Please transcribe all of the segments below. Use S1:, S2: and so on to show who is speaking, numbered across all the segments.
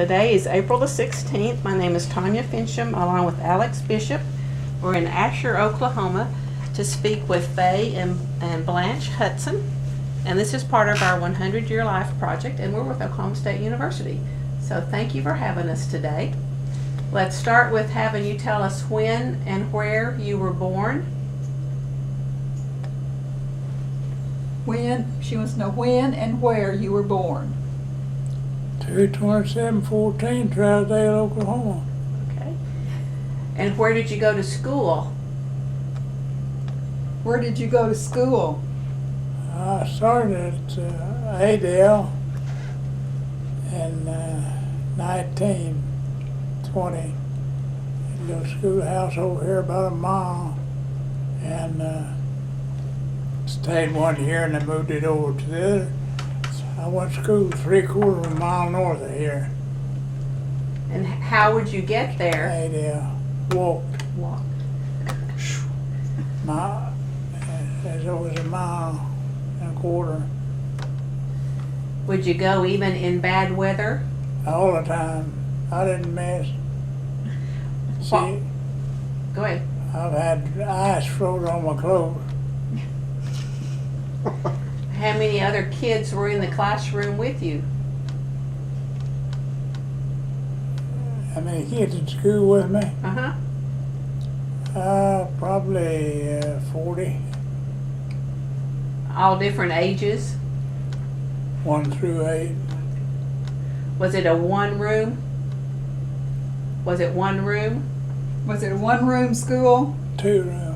S1: Today is April the 16th. My name is Tanya Finchum, along with Alex Bishop. We're in Asher, Oklahoma, to speak with Fay and Blanche Hudson. And this is part of our 100-Year Life project, and we're with Oklahoma State University. So thank you for having us today. Let's start with having you tell us when and where you were born.
S2: She wants to know when and where you were born.
S3: 22714 Trousdale, Oklahoma.
S1: Okay. And where did you go to school?
S2: Where did you go to school?
S3: I started at Adel in 1920. A little schoolhouse over here about a mile. And stayed 1 year and then moved it over to the other. I went to school 3/4 of a mile north of here.
S1: And how would you get there?
S3: Adel walked.
S1: Walk.
S3: It was a mile and a quarter.
S1: Would you go even in bad weather?
S3: All the time. I didn't miss. See,
S1: Go ahead.
S3: I've had ice frozen on my clothes.
S1: How many other kids were in the classroom with you?
S3: How many kids in school with me?
S1: Uh-huh.
S3: Probably 40.
S1: All different ages?
S3: 1 through 8.
S1: Was it a one room? Was it one room?
S2: Was it a one-room school?
S3: 2 room.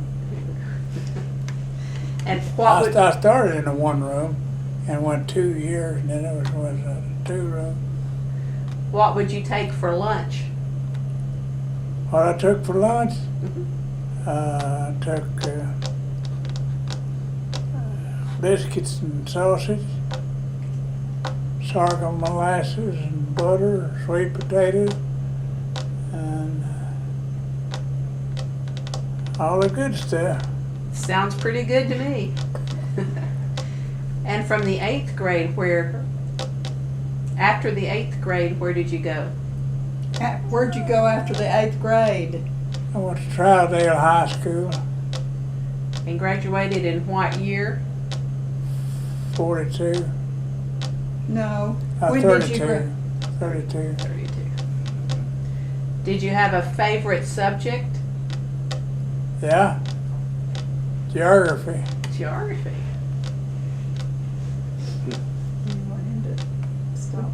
S1: And what would,
S3: I started in a 1 room and went 2 years, and then it was a 2 room.
S1: what would you take for lunch?
S3: What I took for lunch?
S1: Mhm.
S3: I took biscuits and sausage, sorghum molasses and butter, sweet potatoes, and all the good stuff.
S1: Sounds pretty good to me. And from the 8th grade, after the 8th grade, where did you go?
S2: Where'd you go after the 8th grade?
S3: I went to Trousdale High School,
S1: And graduated in what year?
S3: 42.
S2: No.
S3: Uh,
S2: When
S3: 32.
S2: did you
S3: 32.
S1: 32. Did you have a favorite subject?
S3: Yeah. Geography.
S1: Geography.
S2: Stop.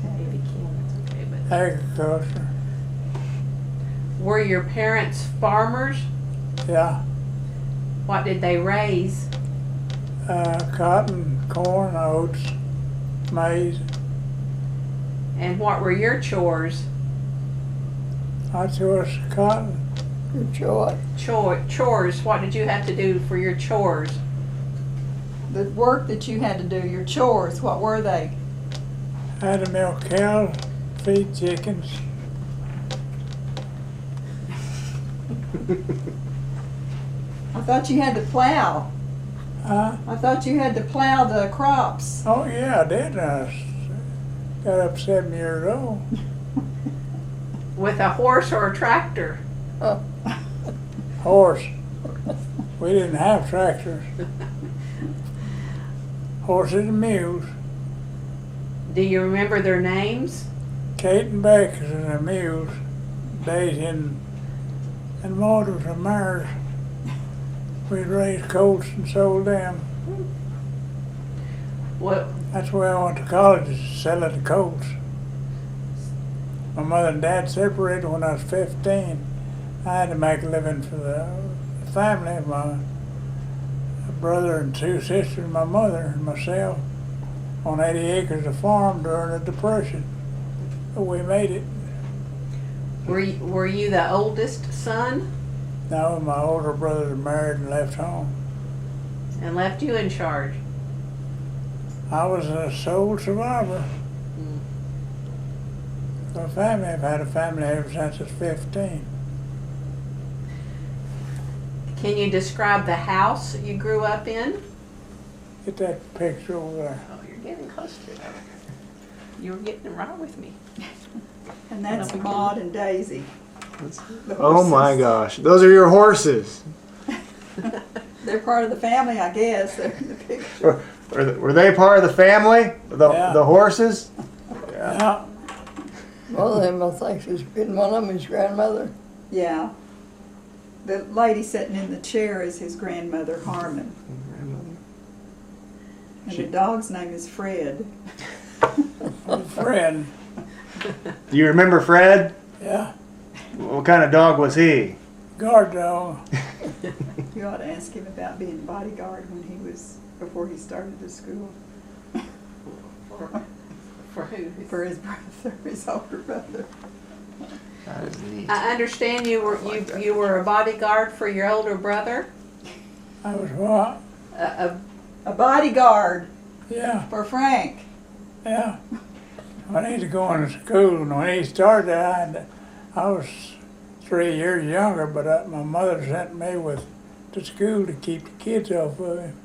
S1: Maybe Kim, that's okay, but
S3: Agriculture.
S1: were your parents farmers?
S3: Yeah.
S1: What did they raise?
S3: Cotton, corn, oats, maize.
S1: And what were your chores?
S3: I chose cotton.
S2: Good joy.
S1: Chores. What did you have to do for your chores?
S2: The work that you had to do, your chores, what were they?
S3: I had to milk cows, feed chickens.
S2: I thought you had to plow. I thought you had to plow the crops.
S3: Oh yeah, I did. I got up 7 years old.
S1: With a horse or a tractor?
S3: Horse. We didn't have tractors. Horses and mules.
S1: Do you remember their names?
S3: Kate and Becky's and the mules. Daisy and Motors and mares. We raised colts and sold them.
S1: What?
S3: That's where I went to college, selling the colts. My mother and dad separated when I was 15. I had to make a living for the family. My brother and 2 sisters, my mother and myself, on 80 acres of farm during the Depression. But we made it.
S1: Were you the oldest son
S3: No, my older brother married and left home.
S1: and left you in charge?
S3: I was a sole survivor. My family, I've had a family ever since I was 15.
S1: Can you describe the house you grew up in?
S3: Get that picture over there.
S1: Oh, you're getting close to it. You were getting it right with me.
S2: And that's
S1: That'll be
S2: Maud and Daisy. The
S4: Oh my
S2: horses.
S4: gosh, those are your horses.
S2: They're part of the family, I guess. They're in the picture.
S4: Were they part of the family?
S3: Yeah.
S4: The horses?
S3: Yeah,
S5: One of them, I think, isn't one of them his grandmother?
S2: Yeah. The lady sitting in the chair is his grandmother, Harmon. And the dog's name is Fred.
S3: Fred,
S4: Do you remember Fred?
S3: yeah,
S4: What kind of dog was he?
S3: guard dog.
S2: You ought to ask him about being bodyguard before he started the school.
S1: For who?
S2: For his brother, his older brother.
S4: That is neat.
S1: I understand you were a bodyguard for your older brother.
S3: I was what?
S2: A bodyguard
S3: Yeah,
S2: for Frank.
S3: yeah. When he was going to school, and when he started, I was 3 years younger, but my mother sent me to school to keep the kids off of him.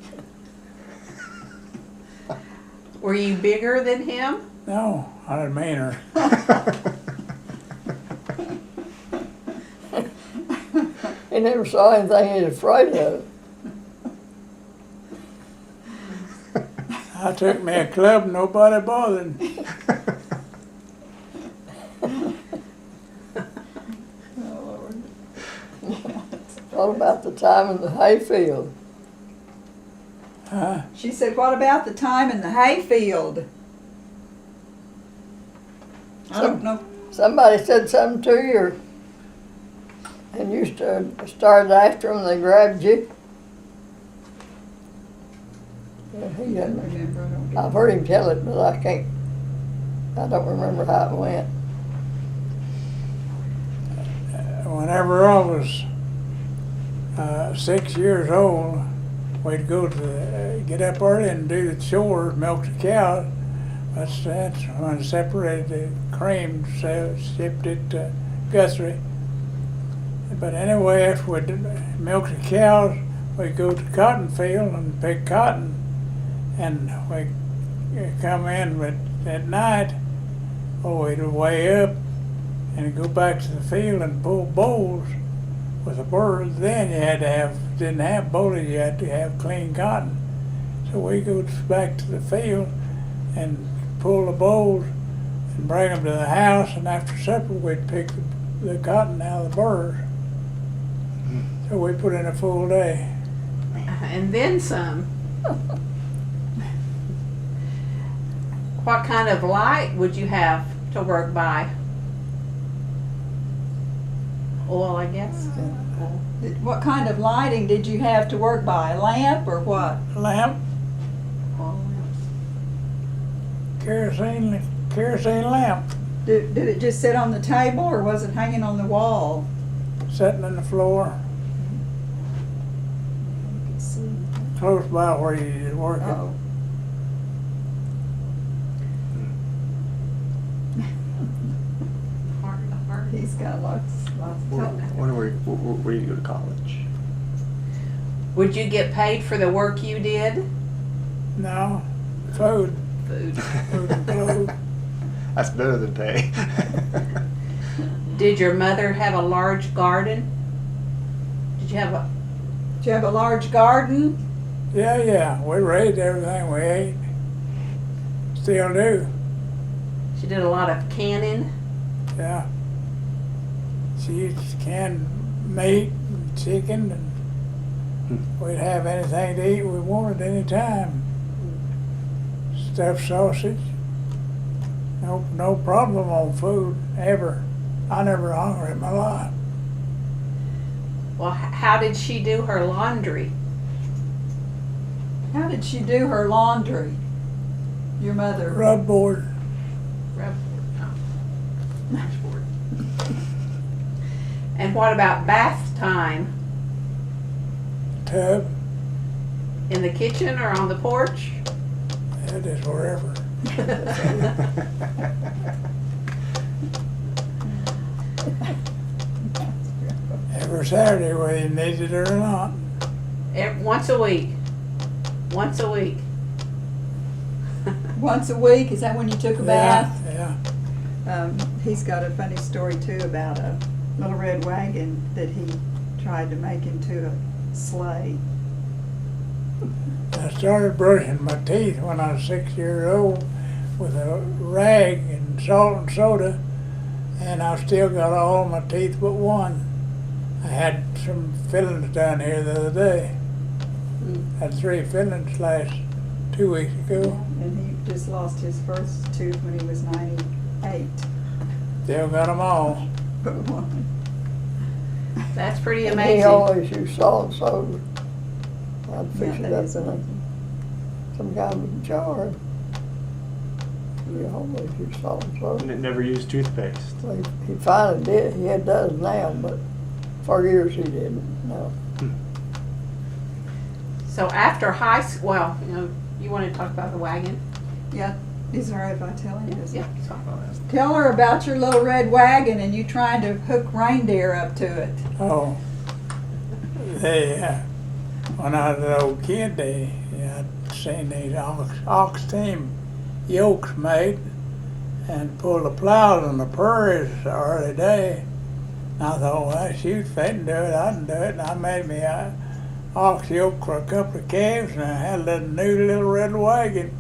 S1: Were you bigger than him?
S3: No, I didn't mean her.
S5: He never saw anything he was afraid of.
S3: I took me a club, nobody bothered.
S2: Oh, Lord.
S5: What about the time in the hayfield?
S3: Huh?
S2: She said, what about the time in the hayfield? I don't know.
S5: Somebody said something to you, and you started after them, they grabbed you? Yeah, he
S2: I don't
S5: doesn't.
S2: remember. I don't get
S5: I've heard him tell it, but I don't remember how it went.
S3: Whenever I was 6 years old, we'd go get up early and do the chores, milk the cows. That's when I separated the cream, shipped it to Guthrie. But anyway, after we'd milk the cows, we'd go to the cotton field and pick cotton. And we come in, but at night, we'd way up and go back to the field and pull bowls with the birds. Then you didn't have bowling, you had to have clean cotton. So we go back to the field and pull the bowls and bring them to the house, and after supper we'd pick the cotton out of the birds. So we put in a full day.
S1: And then some. What kind of light would you have to work by? Oil, I guess. Oil.
S2: What kind of lighting did you have to work by? A lamp or what?
S3: Lamp,
S1: Oil lamps.
S3: kerosene lamp,
S2: Did it just sit on the table or was it hanging on the wall?
S3: sitting on the floor,
S2: You could see.
S3: close by where you was working.
S2: Oh.
S1: Hard.
S2: He's got lots of
S4: When were you go to college?
S1: Would you get paid for the work you did?
S3: No, food,
S1: Food.
S3: food and clothes.
S4: That's better than pay.
S1: Did your mother have a large garden? Did you have a?
S2: Do you have a large garden?
S3: Yeah, we raised everything we ate. Still do,
S1: She did a lot of canning.
S3: yeah. She used to can meat and chicken, and we'd have anything to eat we wanted any time. Stuffed sausage. No problem on food, ever. I never hungry in my life.
S1: Well, how did she do her laundry?
S2: How did she do her laundry? Your mother?
S3: Rub board,
S1: Dashboard. And what about bath time?
S3: tub,
S1: In the kitchen or on the porch?
S3: yeah, just wherever. Every Saturday, whether you needed it or not.
S1: Once a week. Once a week.
S2: once a week? Is that when you took a bath?
S3: Yeah.
S2: He's got a funny story too about a little red wagon that he tried to make into a sleigh.
S3: I started brushing my teeth when I was 6 years old with a rag and salt and soda, and I've still got all my teeth but one. I had some fillings done here the other day. Had 3 fillings last 2 weeks ago.
S2: And he just lost his first tooth when he was 98.
S3: Still got them all.
S2: But one.
S1: That's pretty
S5: And he
S1: amazing.
S5: always used salt and soda. I'd fix
S2: Yeah,
S5: it
S2: that
S5: up
S2: is
S5: in
S2: amazing.
S5: some kind of jar. He always used salt and soda.
S4: Never used toothpaste.
S5: So he finally did. He does now, but for years he didn't. No.
S1: So after high school, well, you want to talk about the wagon?
S2: Yeah, is it all right if I tell him this?
S1: Yeah, it's fine.
S2: Tell her about your little red wagon and you trying to hook reindeer up to it.
S3: Oh, when I was an old kid, I'd seen these ox team yokes made and pulled the plows on the prairies the early day. And I thought, well, shoot, if they can do it, I can do it. And I made me a ox yoke for a couple of calves, and I had a little red wagon.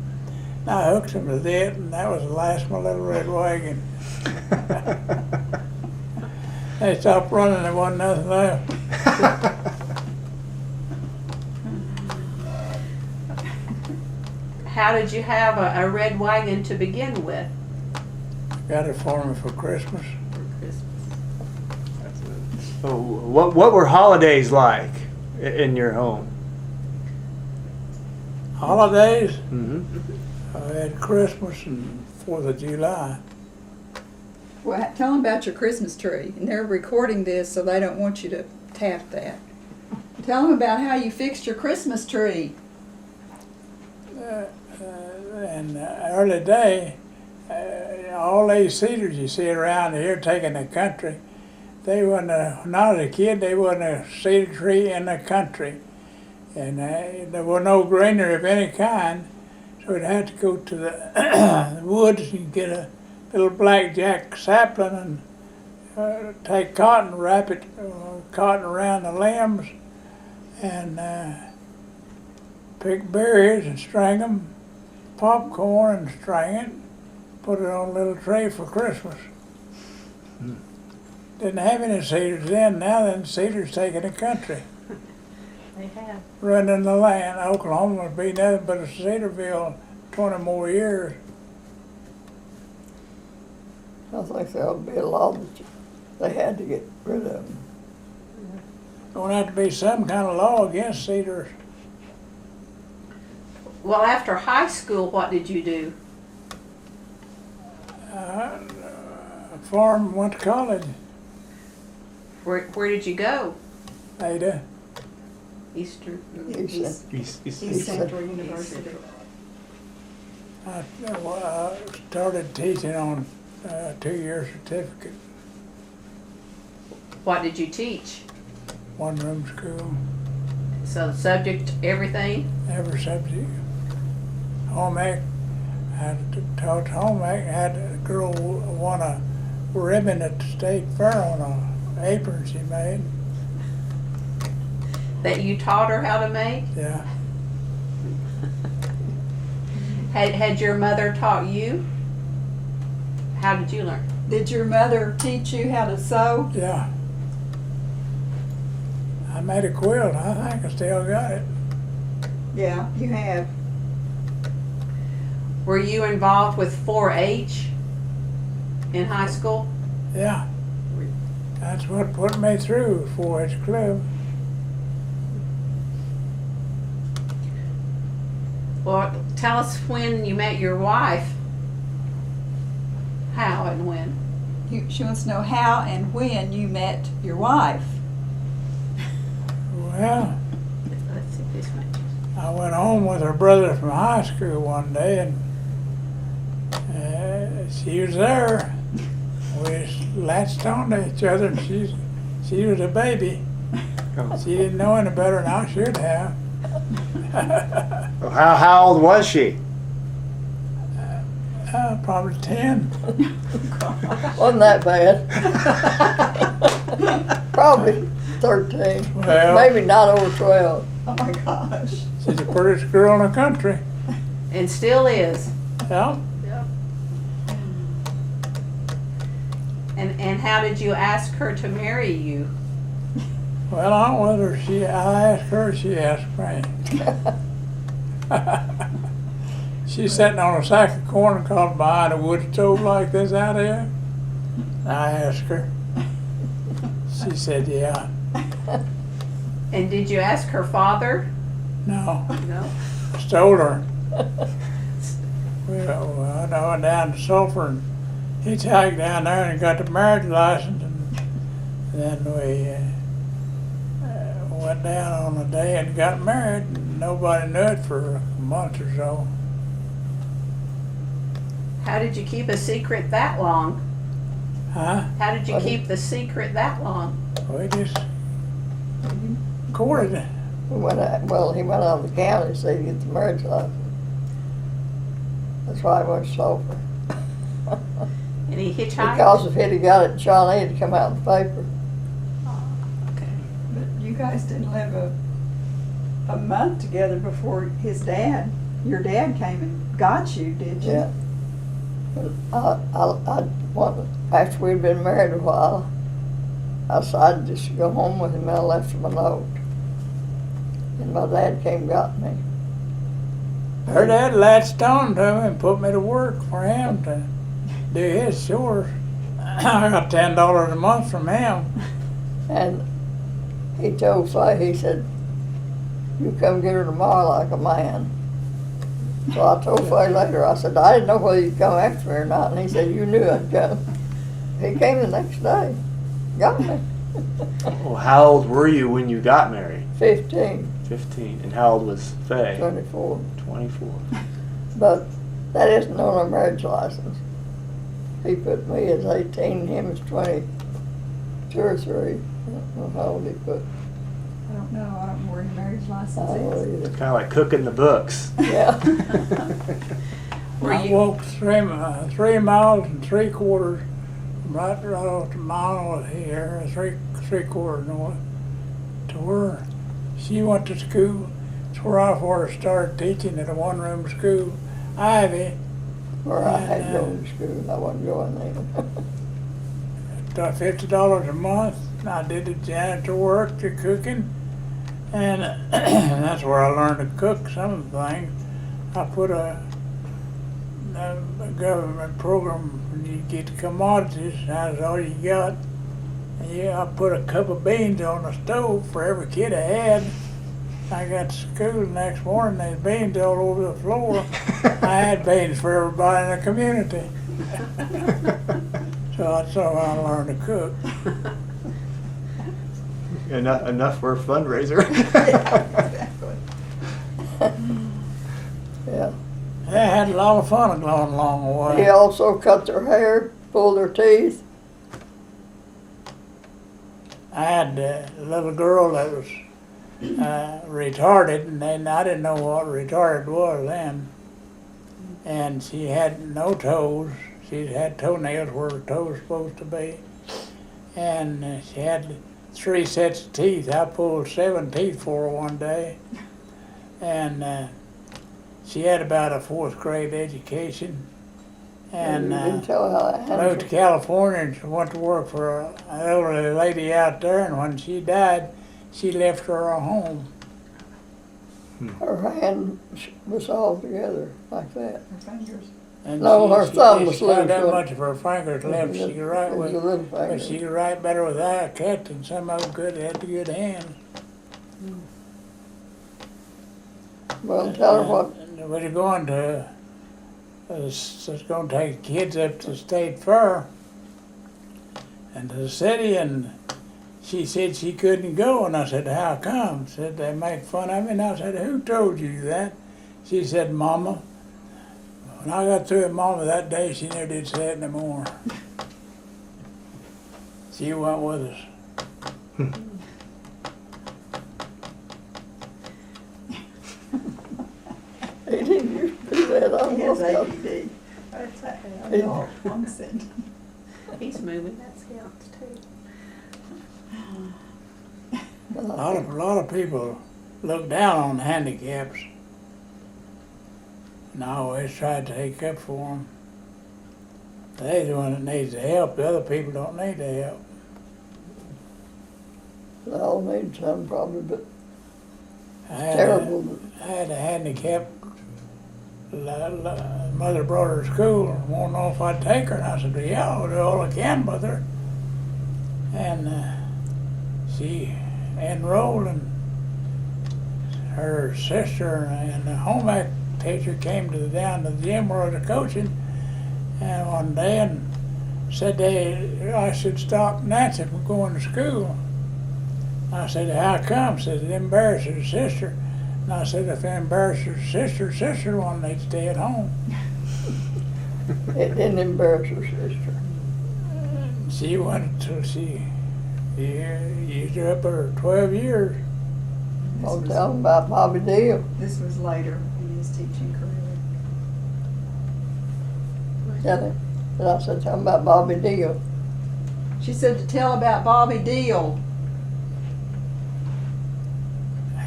S3: And I hooked them to that, and that was the last of my little red wagon. They stopped running, there wasn't nothing left.
S1: How did you have a red wagon to begin with?
S3: Got it for me for Christmas.
S1: For Christmas?
S4: So what were holidays like in your home?
S3: Holidays,
S4: Mm-hmm.
S3: I had Christmas and 4th of July.
S2: Well, tell them about your Christmas tree. And they're recording this, so they don't want you to tap that. Tell them about how you fixed your Christmas tree.
S3: In the early day, all these cedars you see around here taking the country, they wasn't when I was a kid, they wasn't a cedar tree in the country. And there was no greenery of any kind, so we'd have to go to the woods and get a little blackjack sapling and take cotton, wrap it cotton around the limbs, and pick berries and string them, popcorn and string it, put it on a little tray for Christmas. Didn't have any cedars then. Now then, cedars taking the country.
S1: They have.
S3: Running the land. Oklahoma would be nothing but a Cedarville 20 more years.
S5: I think there ought to be a law that they had to get rid of them.
S3: Don't have to be some kind of law against cedars.
S1: Well, after high school, what did you do?
S3: Farm, went to college.
S1: Where did you go?
S3: Ada.
S1: Eastern.
S2: East Central University.
S3: I started teaching on a 2-year certificate,
S1: What did you teach?
S3: one-room school,
S1: So the subject, everything?
S3: every subject. Home ec, I had to taught home ec. I had a girl won a ribbon at the state fair on an apron she made.
S1: That you taught her how to make?
S3: Yeah,
S1: Had your mother taught you? How did you learn?
S2: Did your mother teach you how to sew?
S3: yeah. I made a quilt. I think I still got it.
S2: Yeah, you have.
S1: Were you involved with 4-H in high school?
S3: Yeah. That's what put me through 4-H club.
S1: Well, tell us when you met your wife. How and when?
S2: She wants to know how and when you met your wife.
S3: Well,
S1: Let's see if this matches.
S3: I went home with her brother from high school one day, and she was there. We latched on to each other, and she was a baby. She didn't know any better than I should have.
S4: How old was she?
S3: Probably 10.
S5: Wasn't that bad. Probably 13.
S3: Well,
S5: Maybe not over 12.
S2: Oh my gosh.
S3: she's the prettiest girl in the country.
S1: And still is.
S3: Yeah.
S1: And how did you ask her to marry you?
S3: Well, I don't know whether I asked her, she asked me. She's sitting on a sack of corn caught behind a wood stove like this out here. I asked her. She said, yeah.
S1: And did you ask her father?
S3: No,
S1: No.
S3: I told her. Well, I went down to Sulphur and hitchhiked down there and got the marriage license, and then we went down on a day and got married, and nobody knew it for a month or so.
S1: How did you keep a secret that long?
S3: Huh?
S1: How did you keep the secret that long?
S3: We just courted it.
S5: He went out of the county so he could get the marriage license. That's why he went to Sulphur.
S1: And he hitchhiked?
S5: Because if he'd have got it in Shawnee, it'd come out in the paper.
S1: Okay.
S2: But you guys didn't live a month together before your dad came and got you, did you?
S5: Yeah. After we'd been married a while, I decided just to go home with him, and I left him a note. And my dad came and got me.
S3: Her dad latched on to me and put me to work for him to do his chores. I got $10 a month from him.
S5: And he told Fay, he said, you come get her tomorrow like a man. So I told Fay later, I said, I didn't know whether you'd come after me or not. And he said, you knew I'd come. He came the next day, got me.
S4: Well, how old were you when you got married?
S5: 15,
S4: 15. And how old was Fay?
S5: 24.
S4: 24.
S5: But that isn't on our marriage license. He put me as 18 and him as 22 or 3. I don't know how old he put.
S2: I don't know. I don't know where your marriage
S5: I
S2: license
S5: don't know
S2: is.
S5: either.
S4: Kind of like cooking the books.
S5: Yeah.
S1: Were
S3: I
S1: you,
S3: walked 3 miles and 3/4 right off the mile here, 3/4 north, to where she went to school. It's where I first started teaching at a one-room school, Ivy.
S5: Where I had gone to school, I wasn't going there.
S3: Got $50 a month. And I did the janitor work, the cooking, and that's where I learned to cook some of the things. I put a government program when you get commodities, that's all you got. And I put a cup of beans on the stove for every kid I had. I got to school the next morning, there's beans all over the floor. I had beans for everybody in the community. So that's how I learned to cook.
S4: Enough for a fundraiser.
S2: Exactly.
S5: Yeah.
S3: I had a lot of fun going along the way.
S5: He also cut their hair, pulled their teeth.
S3: I had a little girl that was retarded, and then I didn't know what retarded was then. And she had no toes. She had toenails where her toes were supposed to be. And she had 3 sets of teeth. I pulled 7 teeth for her one day. And she had about a 4th grade education. And
S5: you didn't tell how that
S3: moved to
S5: happened.
S3: California and she went to work for an elderly lady out there, and when she died, she left her a home.
S5: Her hand was all together like that.
S2: Her fingers.
S3: And
S5: No, her thumb was
S3: she had that
S5: loose.
S3: much of her fingers left. She could write
S5: It was
S3: with,
S5: a little
S3: but
S5: finger.
S3: she could write better with that cut than some of them could. They had the good hands.
S5: Well, tell her what.
S3: And we were going to, was going to take kids up to the state fair and to the city, and she said she couldn't go, and I said, how come? She said, they make fun of me, and I said, who told you that? She said, Mama. When I got through with Mama that day, she never did say it no more. She went with us.
S5: He didn't used to do that. I
S2: He has
S5: don't know.
S2: ADD. That's No, I'm sitting.
S1: He's moving, that counts too.
S3: A lot of people look down on handicaps, and I always try to take up for them. They're the one that needs the help. The other people don't need the help.
S5: They all need some probably, but
S3: I had
S5: terrible.
S3: I had a handicap. Mother brought her to school and wanted to know if I'd take her, and I said, well, yeah, I'll do all I can with her. And she enrolled, and her sister and the home ec teacher came down to the gym where I was coaching, and one day and said I should stop Nancy from going to school. I said, how come? Said, it embarrassed her sister. And I said, if it embarrassed her sister one needs to stay at home.
S5: It didn't embarrass her sister.
S3: She went to she used her up for 12 years.
S5: I'll tell them about Bobby Deal.
S2: This was later in his teaching career.
S5: Tell him. And I said, tell them about Bobby Deal.
S2: She said to tell about Bobby Deal.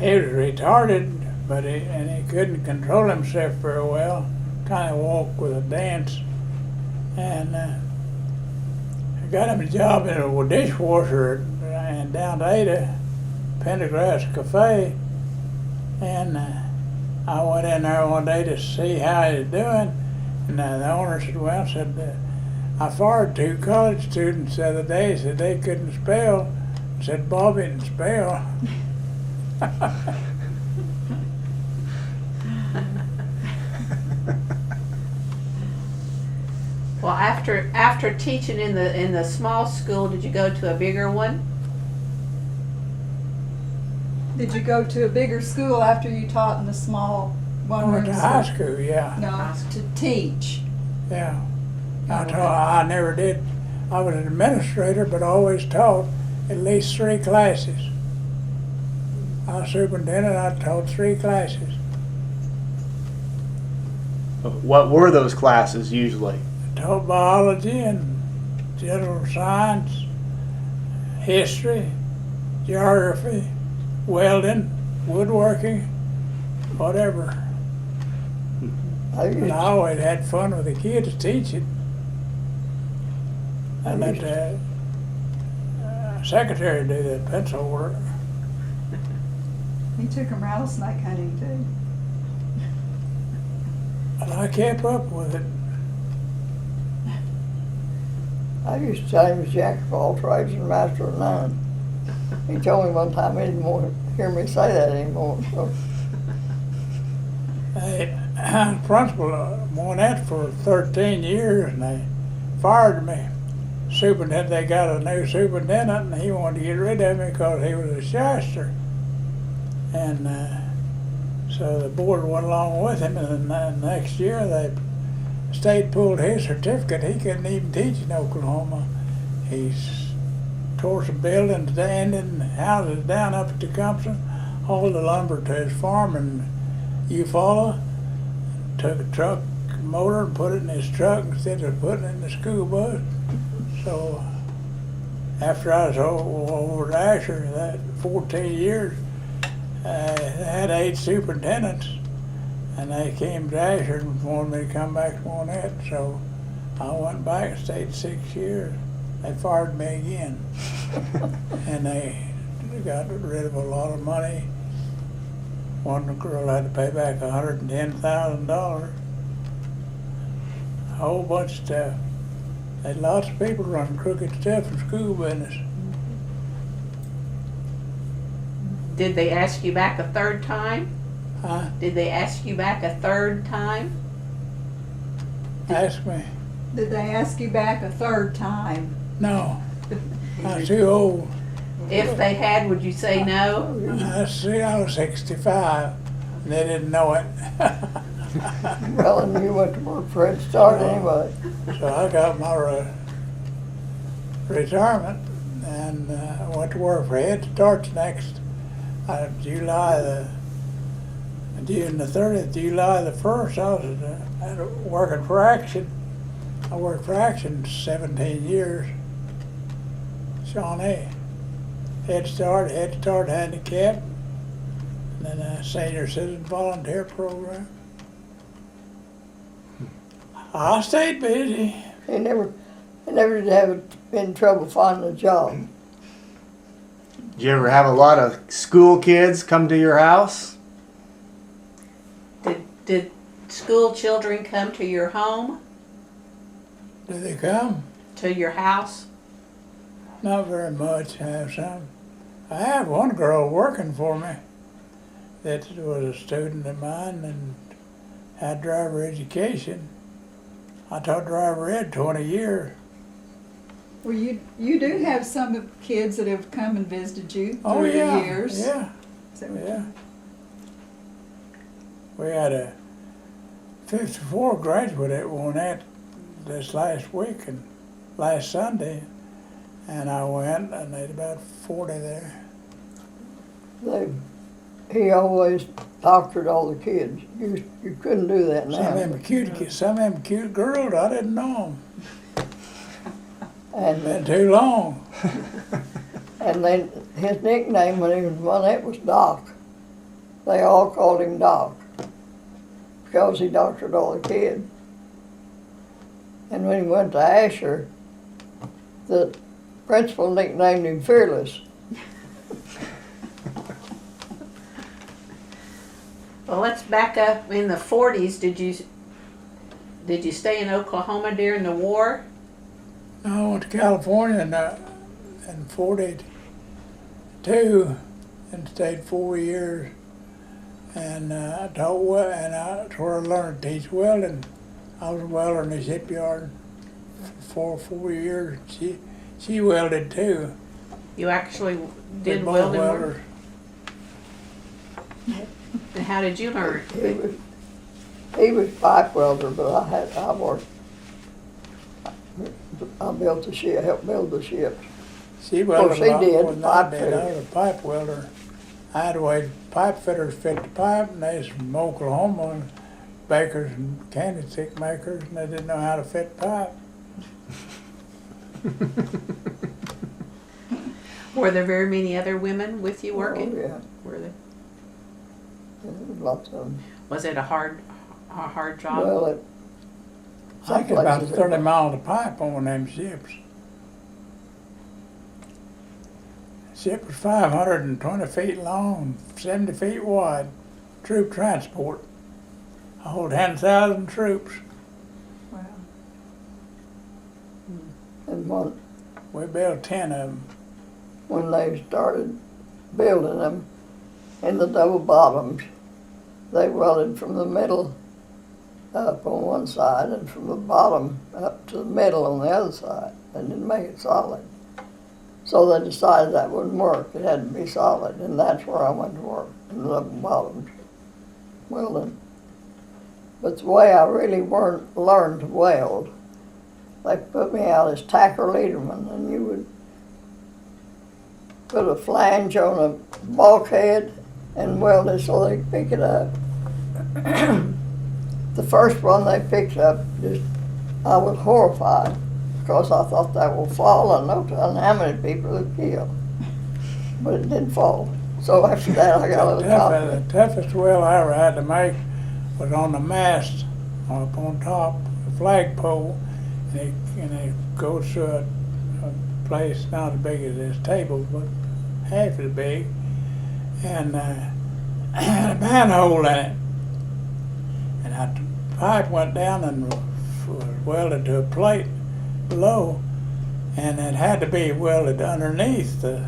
S3: He was retarded, but he couldn't control himself very well. Kind of walk with a dance, and I got him a job in a dishwasher and down to Ada, Pendergrass Cafe, and I went in there one day to see how he was doing, and the owner said, well, I fired 2 college students the other day, said they couldn't spell, said Bobby didn't spell.
S1: Well, after teaching in the small school, did you go to a bigger one?
S2: Did you go to a bigger school after you taught in the small
S3: I
S2: one-room
S3: went to high school, yeah.
S2: No, to teach.
S3: Yeah. I never did. I was an administrator, but I always taught at least 3 classes. I was superintendent, I taught 3 classes.
S4: What were those classes usually?
S3: I taught biology and general science, history, geography, welding, woodworking, whatever. And I always had fun with the kids teaching. I let the secretary do the pencil work.
S2: He took him rattlesnake hunting too.
S3: And I kept up with it.
S5: I used to say he was jack of all trades and master of none. He told me one time he didn't want to hear me say that anymore. So
S3: I was principal of Monette for 13 years, and they fired me. Superintendent, they got a new superintendent, and he wanted to get rid of me because he was a shyster. And so the board went along with him, and then the next year the state pulled his certificate. He couldn't even teach in Oklahoma. He tore some buildings down and houses down up at Tecumseh, hauled the lumber to his farm in Eufaula, took a truck motor and put it in his truck instead of putting it in the school bus. So after I was over at Asher, that 14 years, I had 8 superintendents, and they came to Asher and wanted me to come back to Monette. So I went back and stayed 6 years. They fired me again, and they got rid of a lot of money. One girl had to pay back $110,000. A whole bunch of stuff. They had lots of people running crooked stuff in school business.
S1: Did they ask you back a 3rd time?
S3: Huh?
S1: Did they ask you back a 3rd time?
S3: Ask me.
S2: Did they ask you back a 3rd time?
S3: No, I was too old.
S1: If they had, would you say no?
S3: I was 65, and they didn't know it.
S5: well, and you went to work for Head Start anyway.
S3: So I got my retirement, and I went to work for Head Start next June the 30th, July the 1st. I was working for Action, I worked for Action 17 years. Shawnee. Head Start handicap, and then a senior citizen volunteer program. I stayed busy.
S5: He never did have any trouble finding a job.
S4: Did you ever have a lot of school kids come to your house?
S1: Did school children come to your home,
S3: Do they come?
S1: to your house?
S3: Not very much. I have some. I have one girl working for me that was a student of mine and had driver education. I taught driver ed 20 years.
S2: Well, you do have some of kids that have come and visited you
S3: Oh
S2: through
S3: yeah,
S2: the years.
S3: yeah,
S2: So,
S3: yeah. We had a 54 graduate at one at this last week and last Sunday, and I went and they had about 40 there.
S5: He always doctored all the kids. You couldn't do that now.
S3: Some of them cute girls, I didn't know them.
S5: And
S3: Been too long.
S5: and then his nickname when he was one that was Doc. They all called him Doc because he doctored all the kids. And when he went to Asher, the principal nicknamed him Fearless.
S1: Well, let's back up. In the 40s, did you stay in Oklahoma during the war?
S3: I went to California in 42 and stayed 4 years. And I taught and that's where I learned to teach welding. I was a welder in the shipyard for 4 years. She welded too.
S1: You actually
S3: They're
S1: did
S3: both
S1: welding work?
S3: welders.
S1: And how did you learn?
S5: He was pipe welder, but I built the ship, helped build the ships.
S3: She welded
S5: she
S3: a lot
S5: did,
S3: more than
S5: pipe
S3: I did.
S5: fitter.
S3: I was a pipe welder. I had to wait. Pipe fitters fit the pipe, and they was from Oklahoma, and bakers and candy stick makers, and they didn't know how to fit pipe.
S1: Were there very many other women with you working?
S5: Oh, yeah,
S1: Were there?
S5: there was lots of them.
S1: Was it a hard job?
S5: Well,
S3: I think it's about
S5: places
S3: 30 miles of pipe on them ships. Ship was 520 feet long, 70 feet wide. Troop transport. I hold 10,000 troops.
S2: wow.
S5: and
S3: We built 10 of them.
S5: when they started building them in the double bottoms, they welded from the middle up on one side and from the bottom up to the middle on the other side. They didn't make it solid. So they decided that wouldn't work. It had to be solid, and that's where I went to work, in the double bottoms, welding. But the way I really learned to weld, they put me out as tacker leaderman, and you would put a flange on a bulkhead and weld it so they could pick it up. The first one they picked up, I was horrified because I thought that would fall. I know telling how many people it killed, but it didn't fall. So after that, I got a little confident.
S3: The toughest weld I ever had to make was on the mast up on top, the flagpole, and it goes through a place not as big as this table, but half as big, and had a manhole in it. And the pipe went down and was welded to a plate below, and it had to be welded underneath the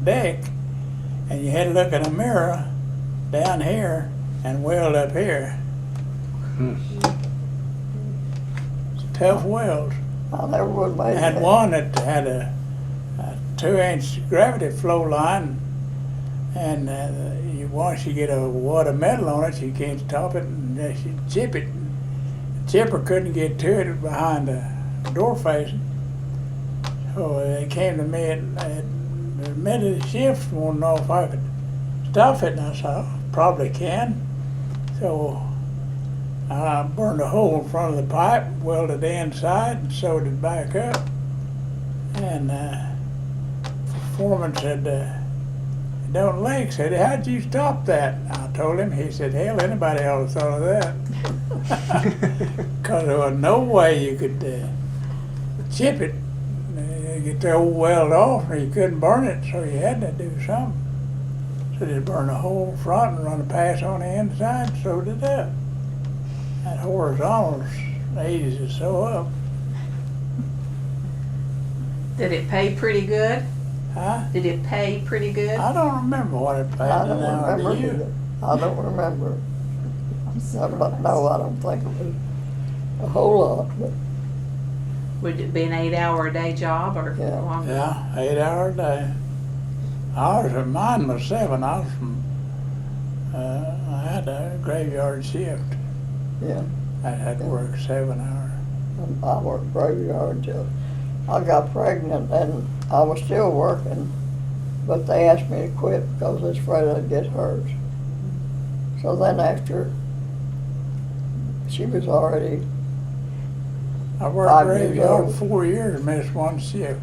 S3: deck, and you had to look in a mirror down here and weld up here. It's a tough weld.
S5: I never would
S3: I
S5: make
S3: had
S5: that.
S3: one that had a 2-inch gravity flow line, and once you get a wad of metal on it, you can't stop it and you chip it. The chipper couldn't get to it behind the door facing. So they came to me at the middle of the shift, wanted to know if I could stop it, and I said, "I probably can." So I burned a hole in front of the pipe, welded the inside, and sewed it back up. And foreman said, "It don't leak." Said, "How'd you stop that?" I told him. He said, "Hell, anybody else thought of that." Because there was no way you could chip it, get the old weld off, or you couldn't burn it, so you had to do something. So just burn a hole front and run a pass on the inside, sewed it up. That horizontal's easy to sew up.
S1: Did it pay pretty good?
S3: Huh?
S1: Did it pay pretty good?
S3: I don't remember what it paid
S5: I
S3: an
S5: don't
S3: hour
S5: remember
S3: to you.
S5: either. I don't remember. But no, I don't think it was a whole lot, but
S1: Would it be an 8-hour-a-day job or
S5: Yeah.
S1: longer?
S3: Yeah, 8 hour a day. Mine was 7. I was from, I had a graveyard shift.
S5: yeah.
S3: I had to work 7 hours.
S5: I worked graveyard till I got pregnant, and I was still working, but they asked me to quit because they was afraid I'd get hurt. So then after she was already,
S3: I worked
S5: 5 years
S3: graveyard
S5: old.
S3: 4 years, missed one shift.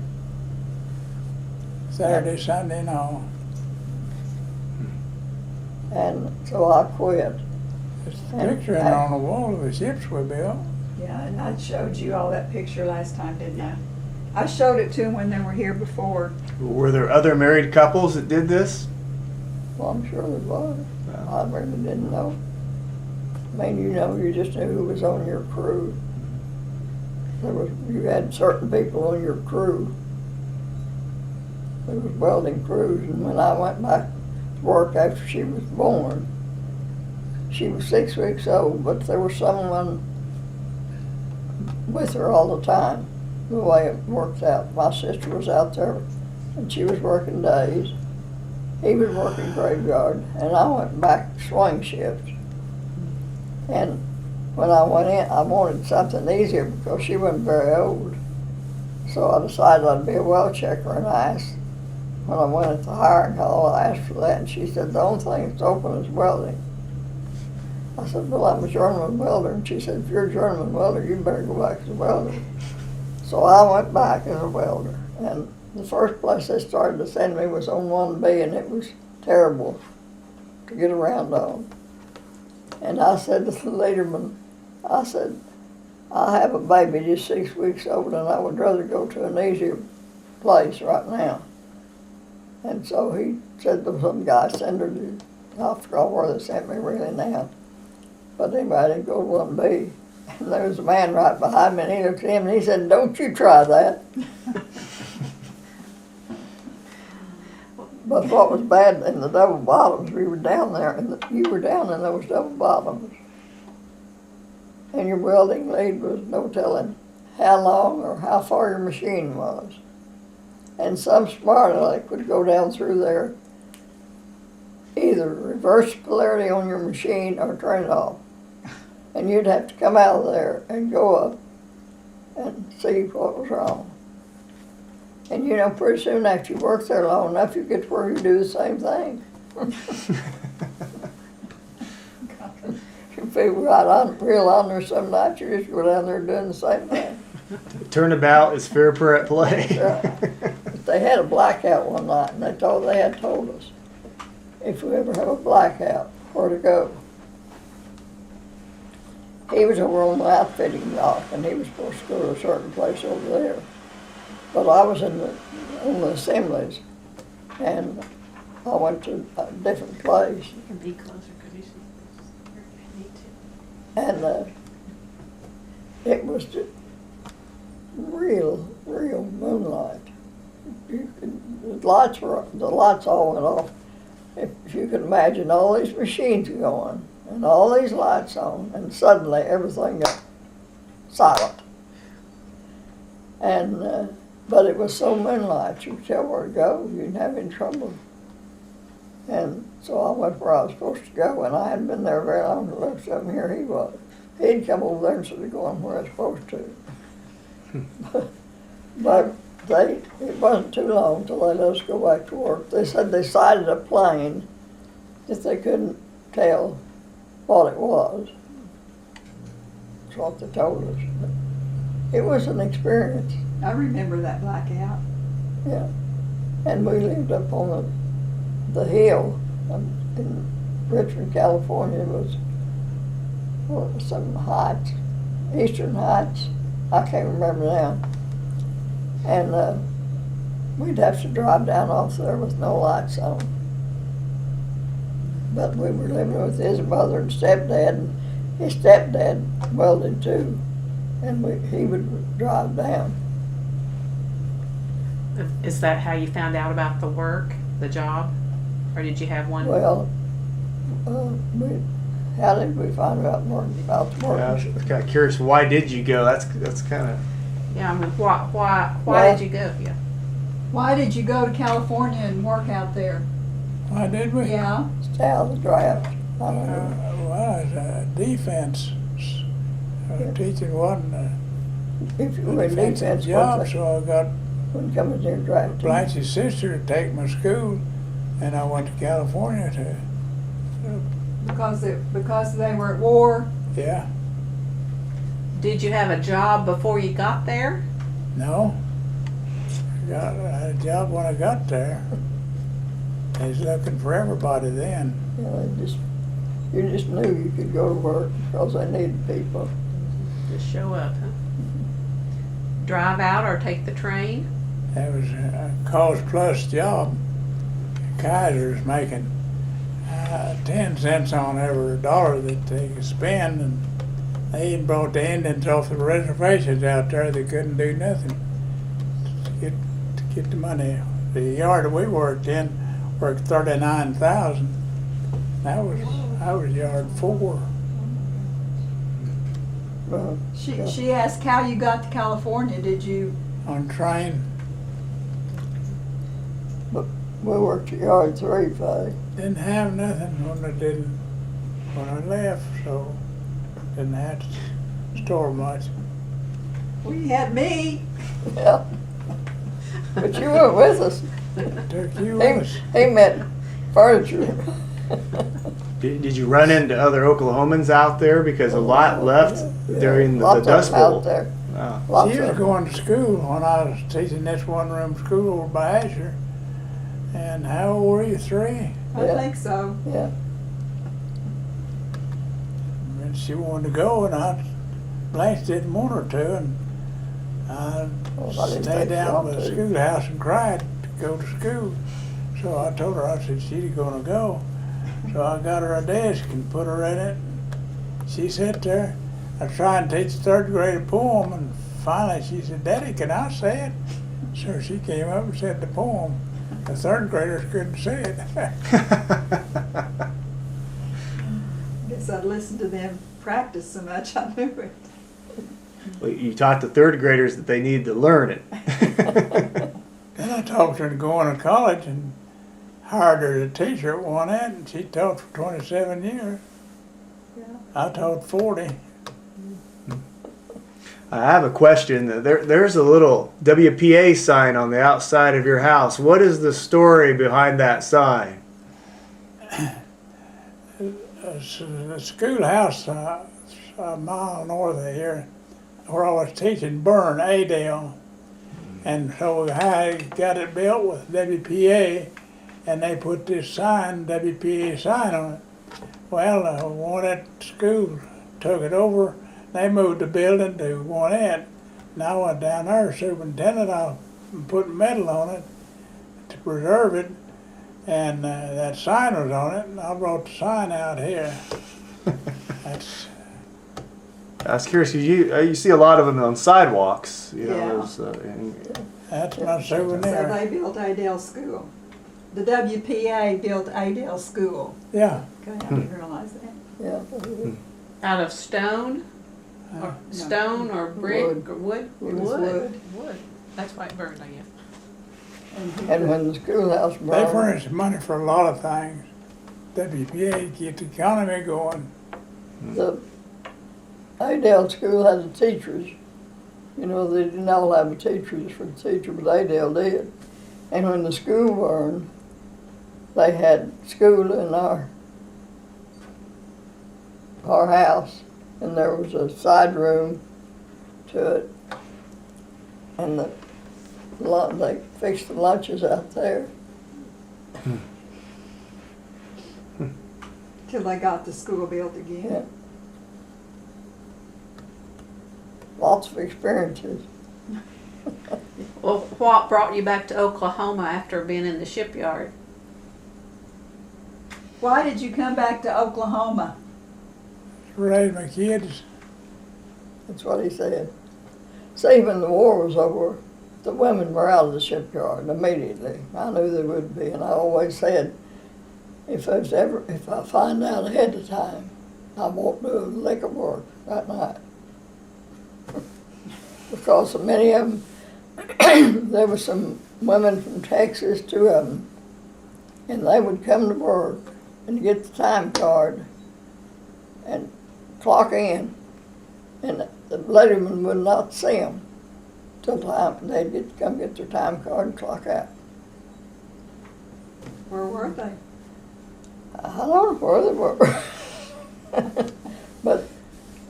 S3: Saturday, Sunday, and all.
S5: and so I quit.
S3: There's a picture in there on the wall of the ships we built.
S2: Yeah, and I showed you all that picture last time, didn't I? I showed it to them when they were here before.
S4: Were there other married couples that did this?
S5: Well, I'm sure there was.
S4: Yeah.
S5: I really didn't know. I mean, you just knew who was on your crew. You had certain people on your crew. There was welding crews, and when I went back to work after she was born, she was 6 weeks old, but there was someone with her all the time, the way it worked out. My sister was out there, and she was working days. He was working graveyard, and I went back swing shift. And when I went in, I wanted something easier because she wasn't very old. So I decided I'd be a well checker, and I asked, when I went at the hiring hall, I asked for that, and she said, the only thing that's open is welding. I said, well, I'm a journeyman welder, and she said, if you're a journeyman welder, you better go back as a welder. So I went back as a welder, and the first place they started to send me was on 1B, and it was terrible to get around on. And I said to the leaderman, I said, I have a baby just 6 weeks old, and I would rather go to an easier place right now. And so he said to some guy, send her to, I forgot where they sent me really now. But anyway, I didn't go to 1B. And there was a man right behind me, and he looked at him and he said, don't you try that. But what was bad in the double bottoms, we were down there, and you were down in those double bottoms. And your welding lead was no telling how long or how far your machine was. And some smart aleck would go down through there, either reverse polarity on your machine or turn it off. And you'd have to come out of there and go up and see what was wrong. And you know, pretty soon after you work there long enough, you get to where you do the same thing. You feel real on there some nights, you just go down there doing the same thing.
S4: Turnabout is fair play.
S5: But they had a blackout one night, and they had told us, if we ever have a blackout, where to go. He was over on the outfitting dock, and he was supposed to go to a certain place over there. But I was on the assemblies, and I went to a different place.
S1: You can be closer because you need to.
S5: And it was just real moonlight. The lights all went off. If you could imagine all these machines going and all these lights on, and suddenly everything got silent. And but it was so moonlight, you could tell where to go. You didn't have any trouble. And so I went where I was supposed to go, and I hadn't been there very long to look something. Here he was. He'd come over there instead of going where I was supposed to. But it wasn't too long till they let us go back to work. They said they sighted a plane that they couldn't tell what it was. That's what they told us. But it was an experience,
S2: I remember that blackout.
S5: yeah. And we lived up on the hill in Richmond, California. It was, some Heights, Eastern Heights. I can't remember now. And we'd have to drive down off there with no lights on. But we were living with his mother and stepdad, and his stepdad welded too, and he would drive down.
S1: Is that how you found out about the work, the job? Or did you have one?
S5: Well, how did we find out more about the
S4: Yeah, I
S5: work?
S4: was kind of curious. Why did you go? That's kind of.
S1: Yeah, I mean, why
S5: Well-
S1: did you go? Yeah.
S2: Why did you go to California and work out there?
S3: Why did we?
S2: Yeah.
S5: Stay out of the draft. I don't know.
S3: Well, it's a defense. Teaching wasn't
S5: If you
S3: a
S5: were in
S3: defensive
S5: defense,
S3: job,
S5: wouldn't
S3: so I got
S5: come in there and draft.
S3: Blanche's sister to take my school, and I went to California to,
S2: Because they were at war.
S3: yeah,
S1: Did you have a job before you got there?
S3: no. I had a job when I got there. They was looking for everybody then.
S5: You know, you just knew you could go to work because they needed people.
S1: Just show up, huh? Drive out or take the train?
S3: That was a cost plus job. Kaiser's making 10 cents on every dollar that they could spend, and they even brought the Indians off the reservations out there. They couldn't do nothing to get the money. The yard that we worked in worked 39,000. I was yard 4.
S2: She asked how you got to California. Did you?
S3: On train.
S5: But we worked at yard 3, Fay.
S3: Didn't have nothing when I left, so didn't have to store much.
S2: Well, you had me.
S5: Yeah. But you weren't with us.
S3: Took you with us.
S5: He meant furniture.
S4: Did you run into other Oklahomans out there? Because a lot left during the
S5: Lots
S4: Dust
S5: of them
S4: Bowl.
S5: out there.
S4: Wow.
S5: Lots
S3: She was
S5: of them.
S3: going to school when I was teaching this one-room school over by Asher. And how old were you? 3?
S2: I
S5: Yeah.
S2: think so.
S5: Yeah.
S3: And she wanted to go, and Blanche didn't want her to, and I
S5: Well, I didn't
S3: stayed
S5: think
S3: down
S5: she
S3: by the
S5: ought to.
S3: schoolhouse and cried to go to school. So I told her, I said, she's gonna go. So I got her a desk and put her in it. She sat there. I tried to teach 3rd grade a poem, and finally she said, Daddy, can I say it? So she came up and said the poem. The 3rd graders couldn't say it.
S2: Guess I'd listened to them practice so much I knew it.
S4: Well, you taught the 3rd graders that they need to learn it.
S3: Then I talked her into going to college and hired her as a teacher at one end, and she taught for 27 years.
S2: Yeah.
S3: I taught 40.
S4: I have a question. There's a little WPA sign on the outside of your house. What is the story behind that sign?
S3: The schoolhouse a mile north of here, where I was teaching, burned Adale. And so I got it built with WPA, and they put this sign, WPA sign on it. Well, one at school took it over. They moved the building to one end. And I went down there, superintendent, I put metal on it to preserve it. And that sign was on it, and I brought the sign out here.
S4: I was curious. You see a lot of them on sidewalks. You know,
S2: Yeah.
S3: That's my
S2: So
S3: souvenir.
S2: they built Adele School. The WPA built Adele School.
S3: Yeah,
S2: Okay, I didn't realize that.
S5: Yeah.
S1: Out of stone? Or
S2: No.
S1: stone or brick
S5: Wood.
S1: or wood?
S5: It
S2: was wood.
S1: Wood. That's why it burned, I guess.
S5: And when the schoolhouse
S3: they
S5: burned,
S3: furnish money for a lot of things. WPA keep the economy going.
S5: the Adele School had the teachers. You know, they didn't all have teachers for the teacher, but Adele did. And when the school burned, they had school in our house, and there was a side room to it. And they fixed the lunches out there.
S2: Till they got the school built again.
S5: Yeah. Lots of experiences.
S1: Well, what brought you back to Oklahoma after being in the shipyard?
S2: Why did you come back to Oklahoma?
S3: Raise my kids.
S5: That's what he said. See, when the war was over, the women were out of the shipyard immediately. I knew they would be, and I always said, if I find out ahead of time, I won't do a lick of work that night. Because so many of them, there were some women from Texas, 2 of them, and they would come to work and get the time card and clock in, and the letterman would not see them till time. They'd come get their time card and clock out.
S2: Where were they?
S5: I don't know where they were. But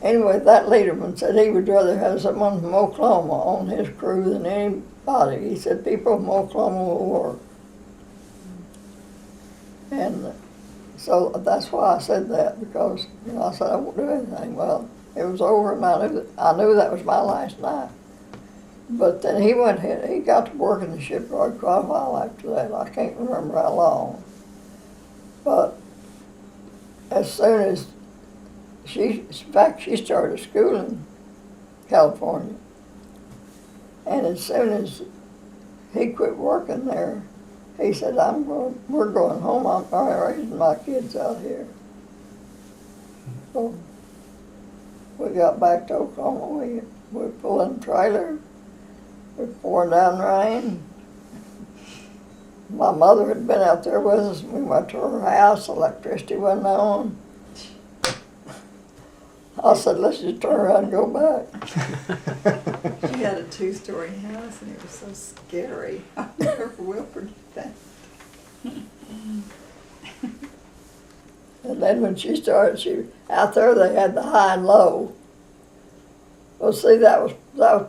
S5: anyway, that leaderman said he would rather have someone from Oklahoma on his crew than anybody. He said people from Oklahoma will work. And so that's why I said that, because I said I won't do anything. Well, it was over, and I knew that was my last night. But then he went ahead. He got to work in the shipyard quite a while after that. I can't remember how long. But as soon as in fact, she started school in California. And as soon as he quit working there, he said, we're going home. I'm raising my kids out here. So we got back to Oklahoma. We were pulling a trailer. It was pouring down rain. My mother had been out there with us. We went to her house. Electricity wasn't on. I said, let's just turn around and go back.
S2: She had a 2-story house, and it was so scary. I never will forget that.
S5: And then when she started, out there they had the high and low. Well, see, that was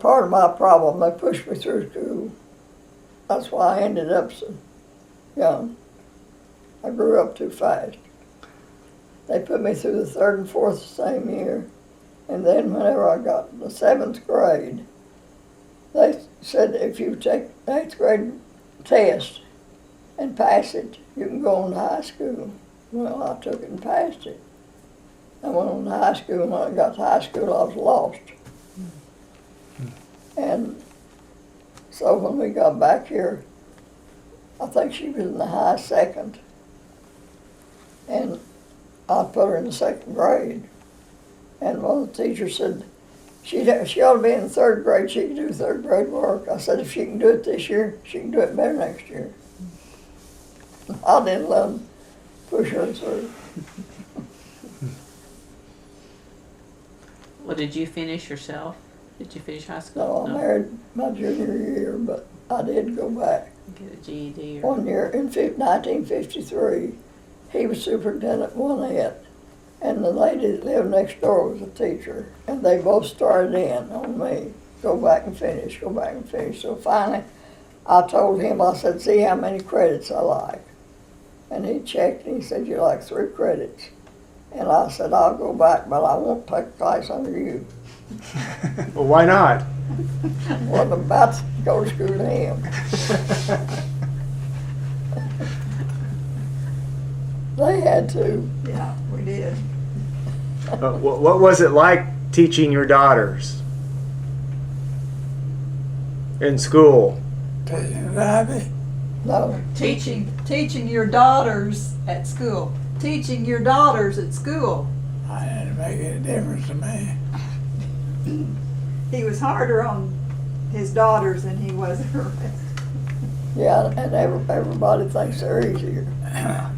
S5: part of my problem. They pushed me through school. That's why I ended up so young. I grew up too fast. They put me through the 3rd and 4th the same year. And then whenever I got the 7th grade, they said if you take the 8th grade test and pass it, you can go on to high school. Well, I took it and passed it. I went on to high school, and when I got to high school, I was lost. And so when we got back here, I think she was in the high 2nd. And I put her in the 2nd grade. And one of the teachers said, she ought to be in the 3rd grade. She can do 3rd grade work. I said, if she can do it this year, she can do it better next year. I didn't let them push her through.
S1: Well, did you finish yourself? Did you finish high school?
S5: No, I married my junior year, but I did go back.
S1: Get a GED or...
S5: One year in 1953, he was superintendent 1 and the lady that lived next door was a teacher, and they both started in on me. Go back and finish, go back and finish. So finally, I told him, I said, see how many credits I like. And he checked, and he said, you like 3 credits. And I said, I'll go back, but I won't take a class under you.
S4: Well, why not?
S5: Wasn't about to go to school to him. They had to.
S2: Yeah, we did.
S4: What was it like teaching your daughters in school?
S3: Taking the hobby.
S5: No,
S2: Teaching your daughters at school. Teaching your daughters at school.
S3: I didn't make any difference to me.
S2: He was harder on his daughters than he was the rest.
S5: yeah, and everybody thinks they're easier.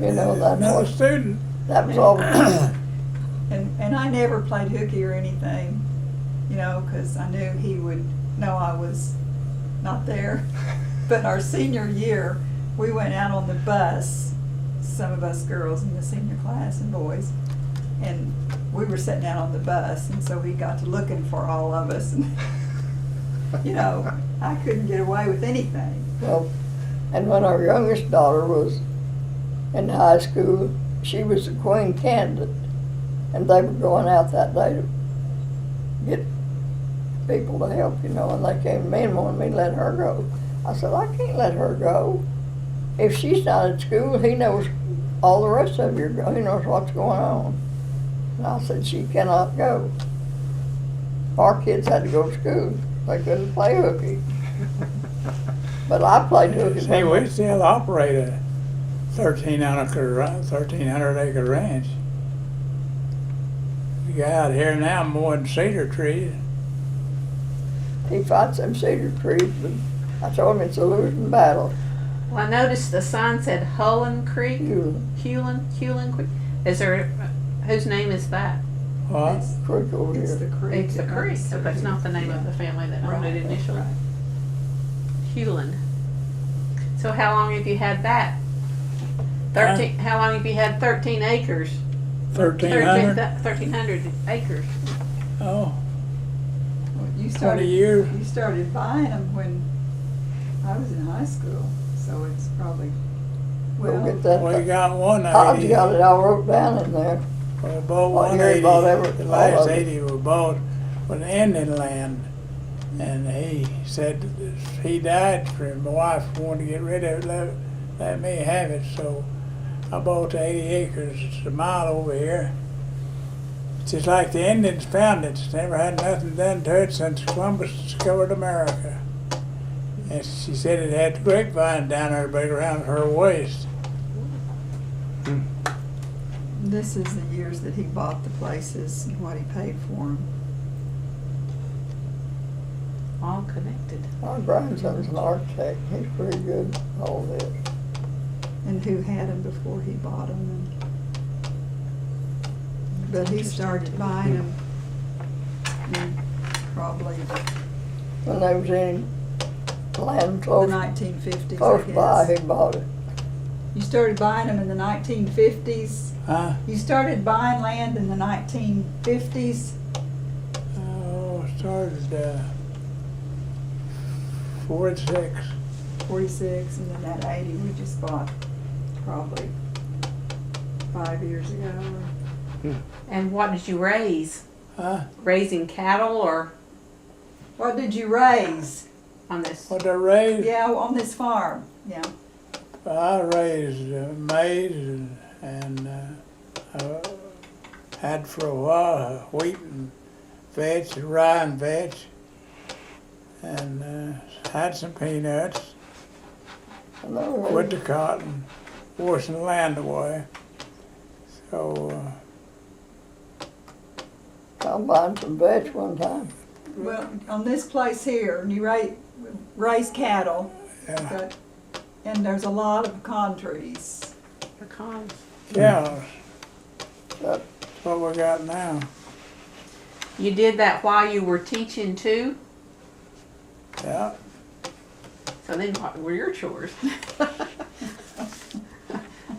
S5: You know, that's
S3: Another
S5: what,
S3: student.
S5: that was all.
S2: And I never played hooky or anything, you know, because I knew he would know I was not there. But our senior year, we went out on the bus, some of us girls in the senior class and boys, And we were sitting out on the bus, and so he got to looking for all of us, and you know, I couldn't get away with anything.
S5: Well, and when our youngest daughter was in high school, she was the queen candidate, and they were going out that day to get people to help, you know, and they came to me and wanted me to let her go. I said, I can't let her go. If she's not at school, he knows all the rest of you, he knows what's going on. And I said, she cannot go. Our kids had to go to school. They couldn't play hooky. But I played hooky.
S3: See, we still operate a 1,300 acre ranch. We got out here now mowing cedar trees.
S5: He fights them cedar trees, but I told him it's a losing battle.
S1: Well, I noticed the sign said Hullen Creek. Hewlin Creek. Is there, whose name is that?
S3: What?
S2: It's,
S5: Creek over
S2: it's
S5: here.
S2: the creek.
S1: It's the
S2: that
S1: creek,
S2: runs
S1: so
S2: through
S1: that's
S2: here.
S1: not the name of the family that owned it initially.
S2: Right.
S1: Hewlin. So how long have you had that? 13. How long have you had 13 acres?
S3: 1,300?
S1: 1,300 acres.
S3: Oh,
S2: Well, you
S3: 20
S2: started,
S3: years.
S2: you started buying them when I was in high school, so it's probably,
S5: Go
S2: well,
S5: get that.
S3: We got one
S5: I've
S3: 80.
S5: got it all wrote down in there.
S3: We bought
S5: What
S3: one
S5: year
S3: 80.
S5: bought every-
S3: The
S5: all
S3: last
S5: of it?
S3: 80 we bought was Indian land. And he said that he died for him. My wife wanted to get rid of it, let me have it. So I bought the 80 acres. It's a mile over here. It's just like the Indians found it. It's never had nothing done to it since Columbus discovered America. And she said it had the grapevine down there big around her waist.
S2: this is the years that he bought the places and what he paid for them.
S1: All connected.
S5: Our grandson's an architect. He's pretty good at all this.
S2: And who had them before he bought them. But he started buying them probably
S5: When they was in land
S2: the
S5: close,
S2: 1950s, I
S5: close by,
S2: guess.
S5: he bought it.
S2: You started buying them in the 1950s?
S3: Huh?
S2: You started buying land in the 1950s?
S3: Oh, started 46.
S2: 46, and then that 80 we just bought probably 5 years ago.
S1: And what did you raise?
S3: Huh?
S1: Raising cattle or
S2: What did you raise?
S1: on this?
S3: What I raised?
S2: Yeah, on this farm, yeah.
S3: I raised maize and had for a while wheat and vetch, rye and vetch, and had some peanuts,
S5: And they
S3: quit the cotton, washing the land away. So
S5: I'm buying some veg one time.
S2: Well, on this place here, you raise cattle,
S3: yeah,
S2: but, and there's a lot of pecan trees.
S1: Pecans.
S3: cows.
S5: But
S3: That's what we got now.
S1: You did that while you were teaching too?
S3: Yeah.
S1: So then what were your chores?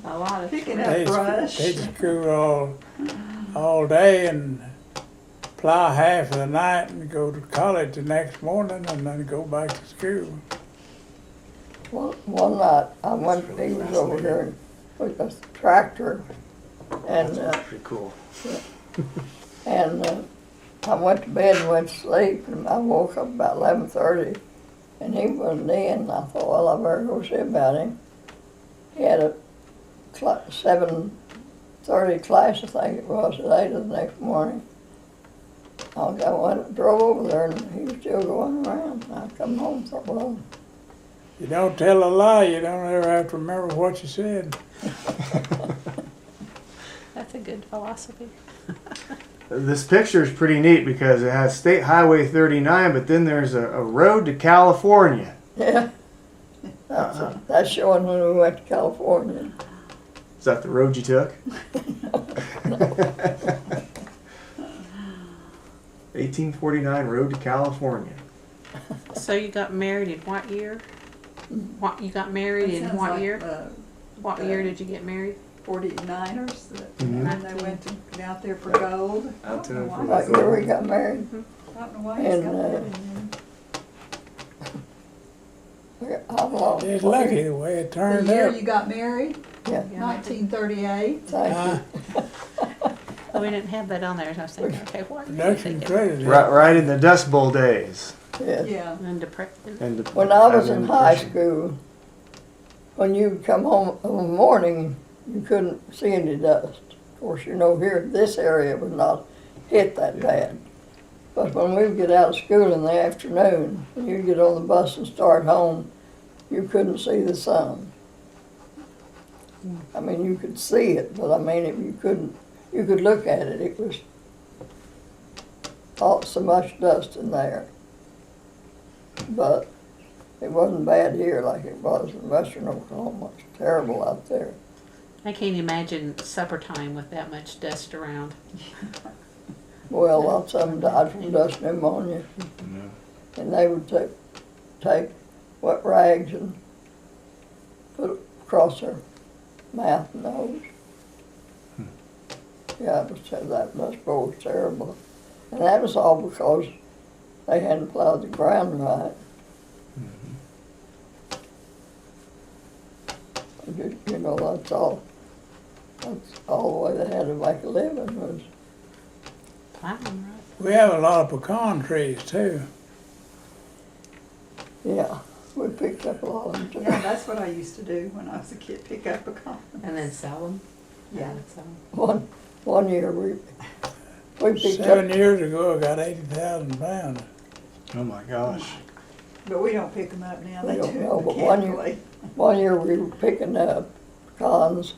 S1: A lot of
S2: Picking
S1: chores.
S2: up
S3: They
S2: brush.
S3: school all day and plow half of the night and go to college the next morning and then go back to school.
S5: one night, I went, he was over here with a tractor, and
S4: Pretty cool.
S5: I went to bed and went to sleep, and I woke up about 11:30, and he wasn't in. And I thought, well, I better go see about him. He had a 7:30 class, I think it was, at 8 of the next morning. Drove over there, and he was still going around. I come home and thought, well,
S3: You don't tell a lie, you don't ever have to remember what you said.
S1: That's a good philosophy.
S4: This picture is pretty neat because it has State Highway 39, but then there's a road to California.
S5: yeah. That's showing when we went to California.
S4: Is that the road you took? 1849 road to California.
S1: So you got married in what year? What you got married in
S2: Sounds
S1: what
S2: like,
S1: year? What year did you get married?
S2: 49ers,
S4: Mhm.
S2: and they went to get out there for gold. I
S4: Out
S2: don't know
S4: to-
S2: why
S5: Like
S2: he's got
S5: where we
S2: that.
S5: got married.
S2: I don't know why he's
S5: And,
S2: got that in there.
S5: How long?
S3: It's lucky the way it
S2: The
S3: turned
S2: year
S3: out.
S2: you got married,
S5: Yeah.
S2: 1938.
S5: Thank you.
S1: Oh, we didn't have that on there, so I was thinking, okay, what? are you
S3: Production
S1: thinking?
S3: credit.
S4: Right in the Dust Bowl days.
S5: Yes.
S2: Yeah.
S1: And depression.
S4: And the,
S5: When I was in
S4: and
S5: high
S4: depression.
S5: school, when you come home in the morning, you couldn't see any dust. Of course, you know, here, this area was not hit that bad. But when we would get out of school in the afternoon, and you'd get on the bus and start home, you couldn't see the sun. I mean, you could see it, but I mean, you could look at it. It was so much dust in there. But it wasn't bad here like it was in western Oklahoma. It's terrible out there.
S1: I can't imagine supper time with that much dust around.
S5: Well, lots of them died from dust pneumonia. And they would take wet rags and put it across their mouth and nose. Yeah, that dust bowl was terrible. And that was all because they hadn't plowed the ground right. You know, that's all the way they had to make a living was.
S1: Plowing, right?
S3: We have a lot of pecan trees too.
S5: Yeah, we picked up a lot of them too.
S2: Yeah, that's what I used to do when I was a kid, pick up pecans.
S1: And then sell them.
S2: Yeah.
S5: One year we picked up.
S3: 7 years ago, I got 80,000 pounds.
S4: Oh my gosh.
S2: But we don't pick them up now,
S5: We
S2: they
S5: don't
S2: do
S5: know,
S2: it
S5: but
S2: mechanically.
S5: One year we were picking up pecans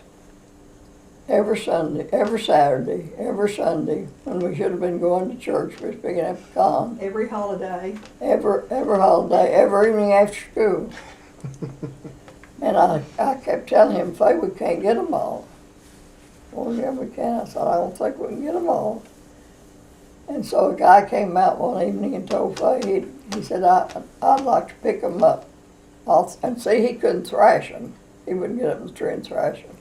S5: every Sunday, every Saturday, every Sunday, when we should have been going to church, we was picking up pecans.
S2: Every holiday.
S5: Every holiday, every evening after school. And I kept telling him, Fay, we can't get them all. Well, yeah, we can. I said, I don't think we can get them all. And so a guy came out one evening and told Fay, he said, I'd like to pick them up. And see, he couldn't thrash them. He wouldn't get up in the tree and thrash them.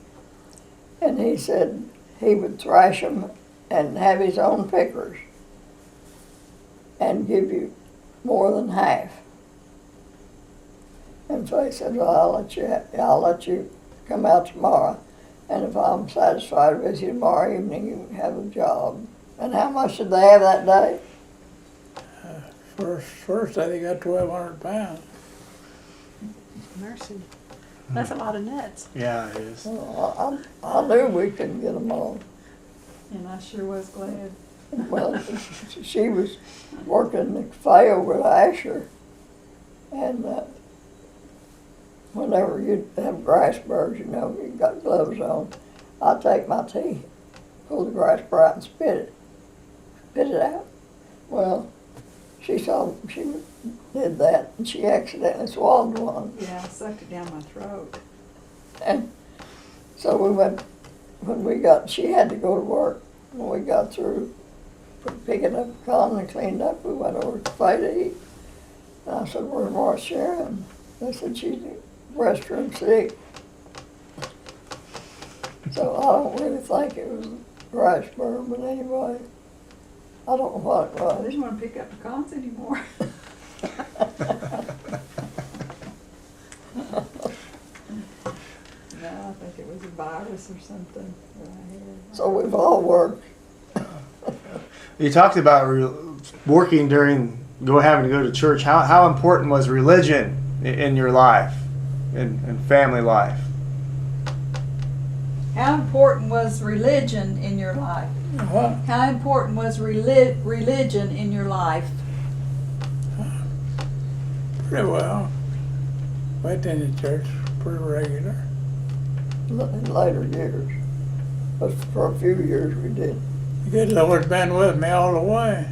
S5: And he said he would thrash them and have his own pickers and give you more than half. And Fay said, well, I'll let you come out tomorrow. And if I'm satisfied with you tomorrow evening, you can have a job. And how much did they have that day?
S3: First day they got 1,200 pounds.
S1: Mercy. That's a lot of nuts.
S4: Yeah, it is.
S5: Well, I knew we couldn't get them all.
S2: And I sure was glad.
S5: Well, she was working the cafe over at Asher, and whenever you'd have grass burrs, you know, you got gloves on, I'd take my teeth, pull the grass burr out and spit it out. Well, she did that, and she accidentally swallowed one.
S2: Yeah, I sucked it down my throat.
S5: And so she had to go to work. When we got through picking up a con and cleaned up, we went over to Fay to eat. And I said, where's Martha Sharon? They said, she's in the restroom sick. So I don't really think it was grass burr, but anyway, I don't know what it
S2: I
S5: was.
S2: didn't want to pick up pecans anymore. No, I think it was a virus or something that I had.
S5: So we've all worked.
S4: You talked about working during having to go to church. How important was religion in your life, in family life?
S2: How important was religion in your life?
S3: What?
S2: How important was religion in your life?
S3: Pretty well. Went into church pretty regular.
S5: In later years. But for a few years we did.
S3: The good Lord's been with me all the way.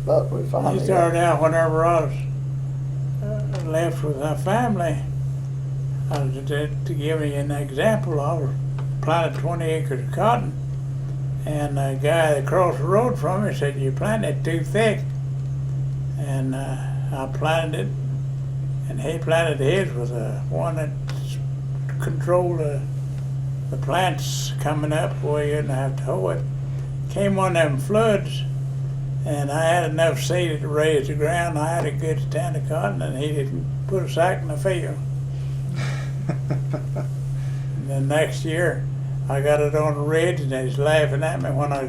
S5: But we finally
S3: He started out whenever I was left with my family. To give you an example, I was planted 20 acres of cotton, and the guy that crossed the road from me said, "You planted it too thick." And I planted it, and he planted his with one that controlled the plant's coming up where you didn't have to hoe it. Came one of them floods, and I had enough seed to raise the ground. I had a good stand of cotton, and he didn't put a sack in the field. And then next year, I got it on the ridge, and he's laughing at me when I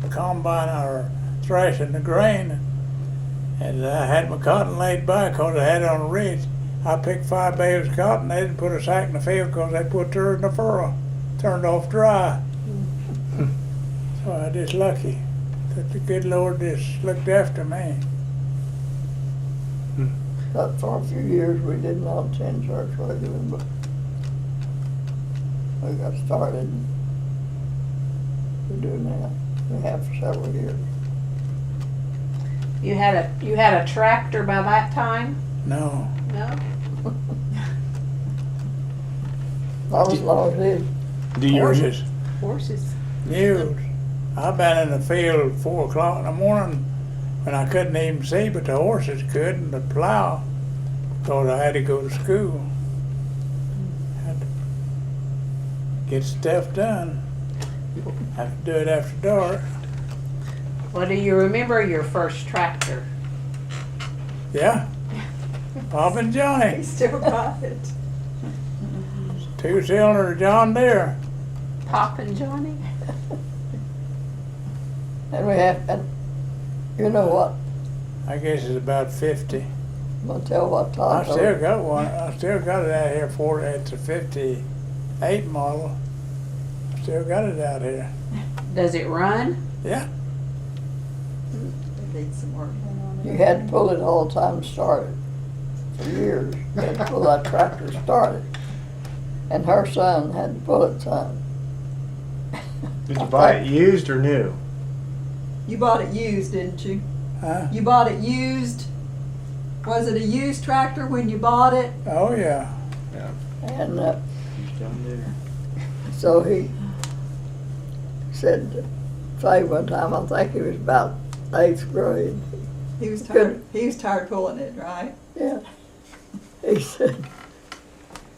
S3: combine or thrashing the grain. And I had my cotton laid by because I had it on the ridge. I picked 5 bales of cotton. They didn't put a sack in the field because they put her in the furrow, turned off dry. So I just lucky that the good Lord just looked after me.
S5: But for a few years, we did not attend church regularly, but we got started. We do now. We have for several years.
S1: You had a tractor by that time?
S3: No,
S1: No?
S5: Not as long as it.
S4: Do you
S3: horses,
S1: Horses.
S3: mules. I've been in the field at 4 o'clock in the morning when I couldn't even see, but the horses could, and the plow, because I had to go to school. Had to get stuff done. Have to do it after dark.
S1: Well, do you remember your first tractor?
S3: Yeah, Bob and
S2: He
S3: Johnny,
S2: still got it.
S3: 2-cylinder John Deere.
S1: Pop and Johnny?
S5: And we have, and you know what?
S3: I guess it's about 50.
S5: I'm gonna tell what
S3: I
S5: Todd told
S3: still
S5: me.
S3: got one. I still got it out here for it. It's a 58 model. Still got it out here.
S1: Does it run?
S3: Yeah.
S2: It needs some work done on it.
S5: You had to pull it all the time to start it. For years, you had to pull that tractor to start it. And her son had to pull it some.
S4: Did you buy it used or new?
S2: You bought it used, didn't you?
S3: Huh?
S2: You bought it used? Was it a used tractor when you bought it?
S3: Oh, yeah.
S5: And
S4: John Deere.
S5: so he said to Fay one time, I think he was about 8th grade.
S2: He was tired pulling it, right?
S5: Yeah. He said,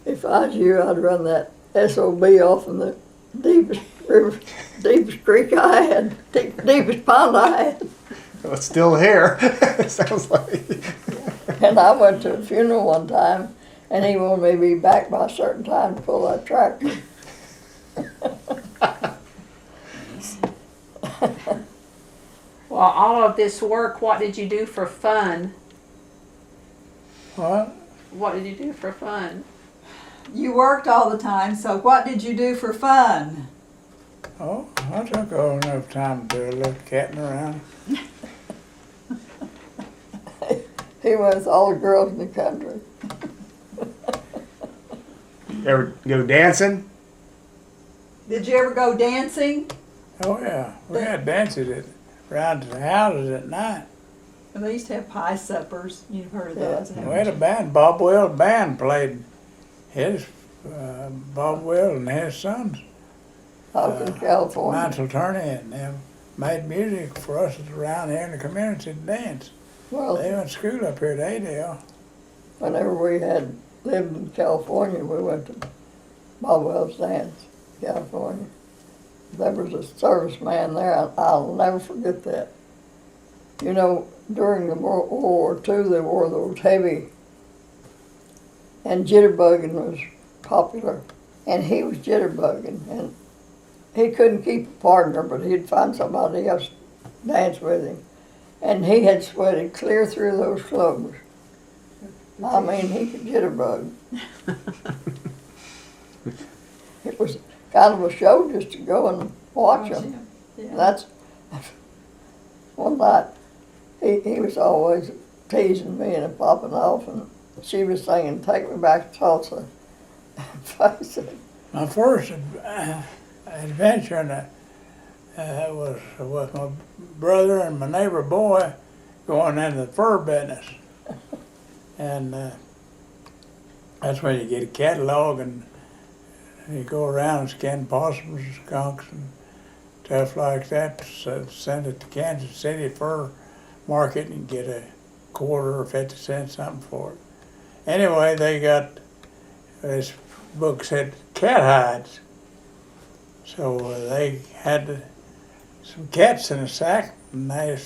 S5: if I was you, I'd run that SOB off in the deepest river, deepest creek I had, deepest pond I had.
S4: Well, it's still here. It sounds like.
S5: And I went to a funeral one time, and he wanted me to be back by a certain time to pull that tractor.
S1: Well, all of this work, what did you do for fun?
S3: What?
S1: What did you do for fun?
S2: You worked all the time, so what did you do for fun?
S3: Oh, I took all enough time to do a little catting around.
S5: He went with all the girls in the country.
S4: Ever go dancing?
S2: Did you ever go dancing?
S3: Oh, yeah. We had dances around the houses at night.
S2: And they used to have pie suppers. You've heard of those.
S3: We
S2: haven't
S3: had a band. Bob Will's band played. His Bob Will and his sons,
S5: Out in California.
S3: Mansell Turney, and them made music for us around here in the community to dance.
S5: Well,
S3: They went to school up here at Adel.
S5: whenever we had lived in California, we went to Bob Wells Dance, California. There was a serviceman there. I'll never forget that. You know, during the World War II, they wore those heavy, and jitterbugging was popular. And he was jitterbugging, and he couldn't keep a partner, but he'd find somebody else to dance with him. And he had sweated clear through those clothes. I mean, he could jitterbug. It was kind of a show just to go and watch him.
S2: Yeah.
S5: That's one night. He was always teasing me and popping off, and she was singing "Take Me Back to Tulsa." I said,
S3: My first adventure in was with my brother and my neighbor boy going into the fur business. And that's when you get a catalog and you go around and scan possums and skunks and stuff like that. So send it to Kansas City Fur Market and get a quarter or 50 cents something for it. Anyway, they got this book said cat hides. So they had some cats in a sack, and they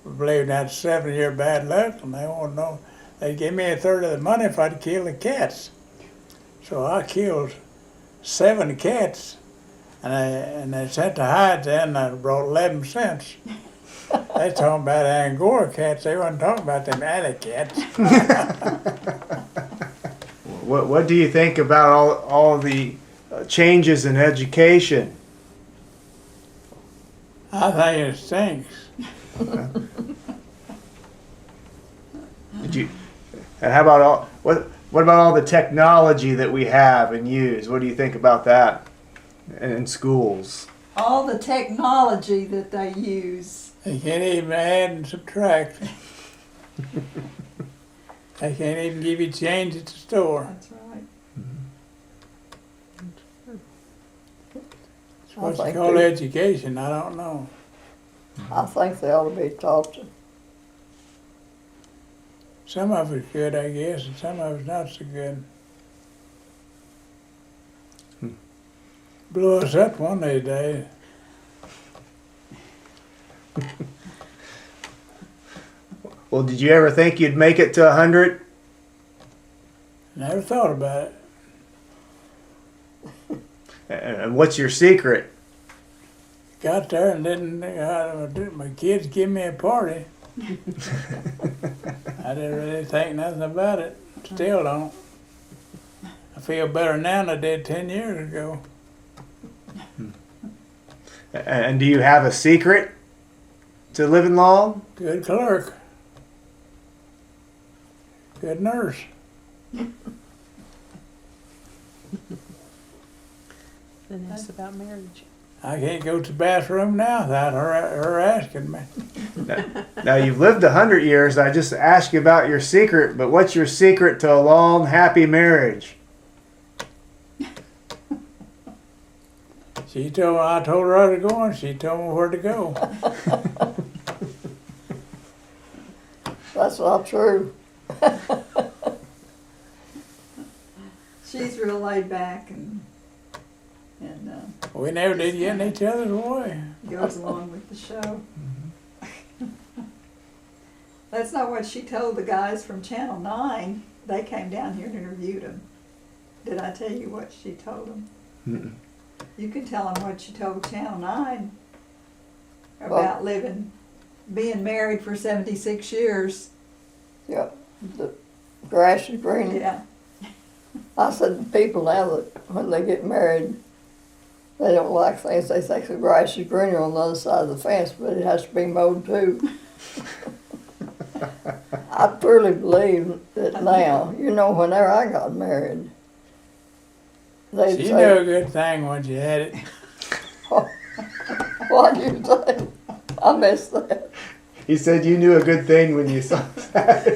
S3: believed that's 7-year bad luck, and they wanted to know. They gave me a third of the money if I'd kill the cats. So I killed 7 cats, and they sent the hides in, and I brought 11 cents. They talking about Angora cats. They wasn't talking about them alley cats.
S4: What do you think about all the changes in education?
S3: I think it stinks.
S4: And how about what about all the technology that we have and use? What do you think about that in schools?
S2: All the technology that they use.
S3: They can't even add and subtract. They can't even give you change at the store.
S2: That's right.
S3: What's
S5: I
S3: it
S5: think
S3: called
S5: they-
S3: education? I don't know.
S5: I think they ought to be taught to.
S3: Some of it's good, I guess, and some of it's not so good. Blew us up one of these days.
S4: Well, did you ever think you'd make it to 100?
S3: Never thought about it.
S4: And what's your secret?
S3: Got there and didn't. My kids give me a party. I didn't really think nothing about it. Still don't. I feel better now than I did 10 years ago.
S4: And do you have a secret to living long?
S3: Good clerk. Good nurse.
S1: Then ask about marriage.
S3: I can't go to the bathroom now without her asking me.
S4: Now you've lived 100 years. I just asked you about your secret, but what's your secret to a long, happy marriage?
S3: I told her where to go, and she told me where to go.
S5: That's not true.
S2: She's real laid back and
S3: We never did get in each other's way.
S2: goes along with the show. That's not what she told the guys from Channel 9. They came down here and interviewed him. Did I tell you what she told them?
S4: Mm-mm.
S2: You can tell them what she told Channel 9 about being married for 76 years.
S5: Yeah, the grass is green.
S2: Yeah.
S5: I said to people now that when they get married, they don't like things. They think the grass is greener on the other side of the fence, but it has to be mowed too. I truly believe that now. You know, whenever I got married, they'd
S3: She
S5: say,
S3: knew a good thing once you had it.
S5: "What'd you say?" I missed that.
S4: He said you knew a good thing when you saw that.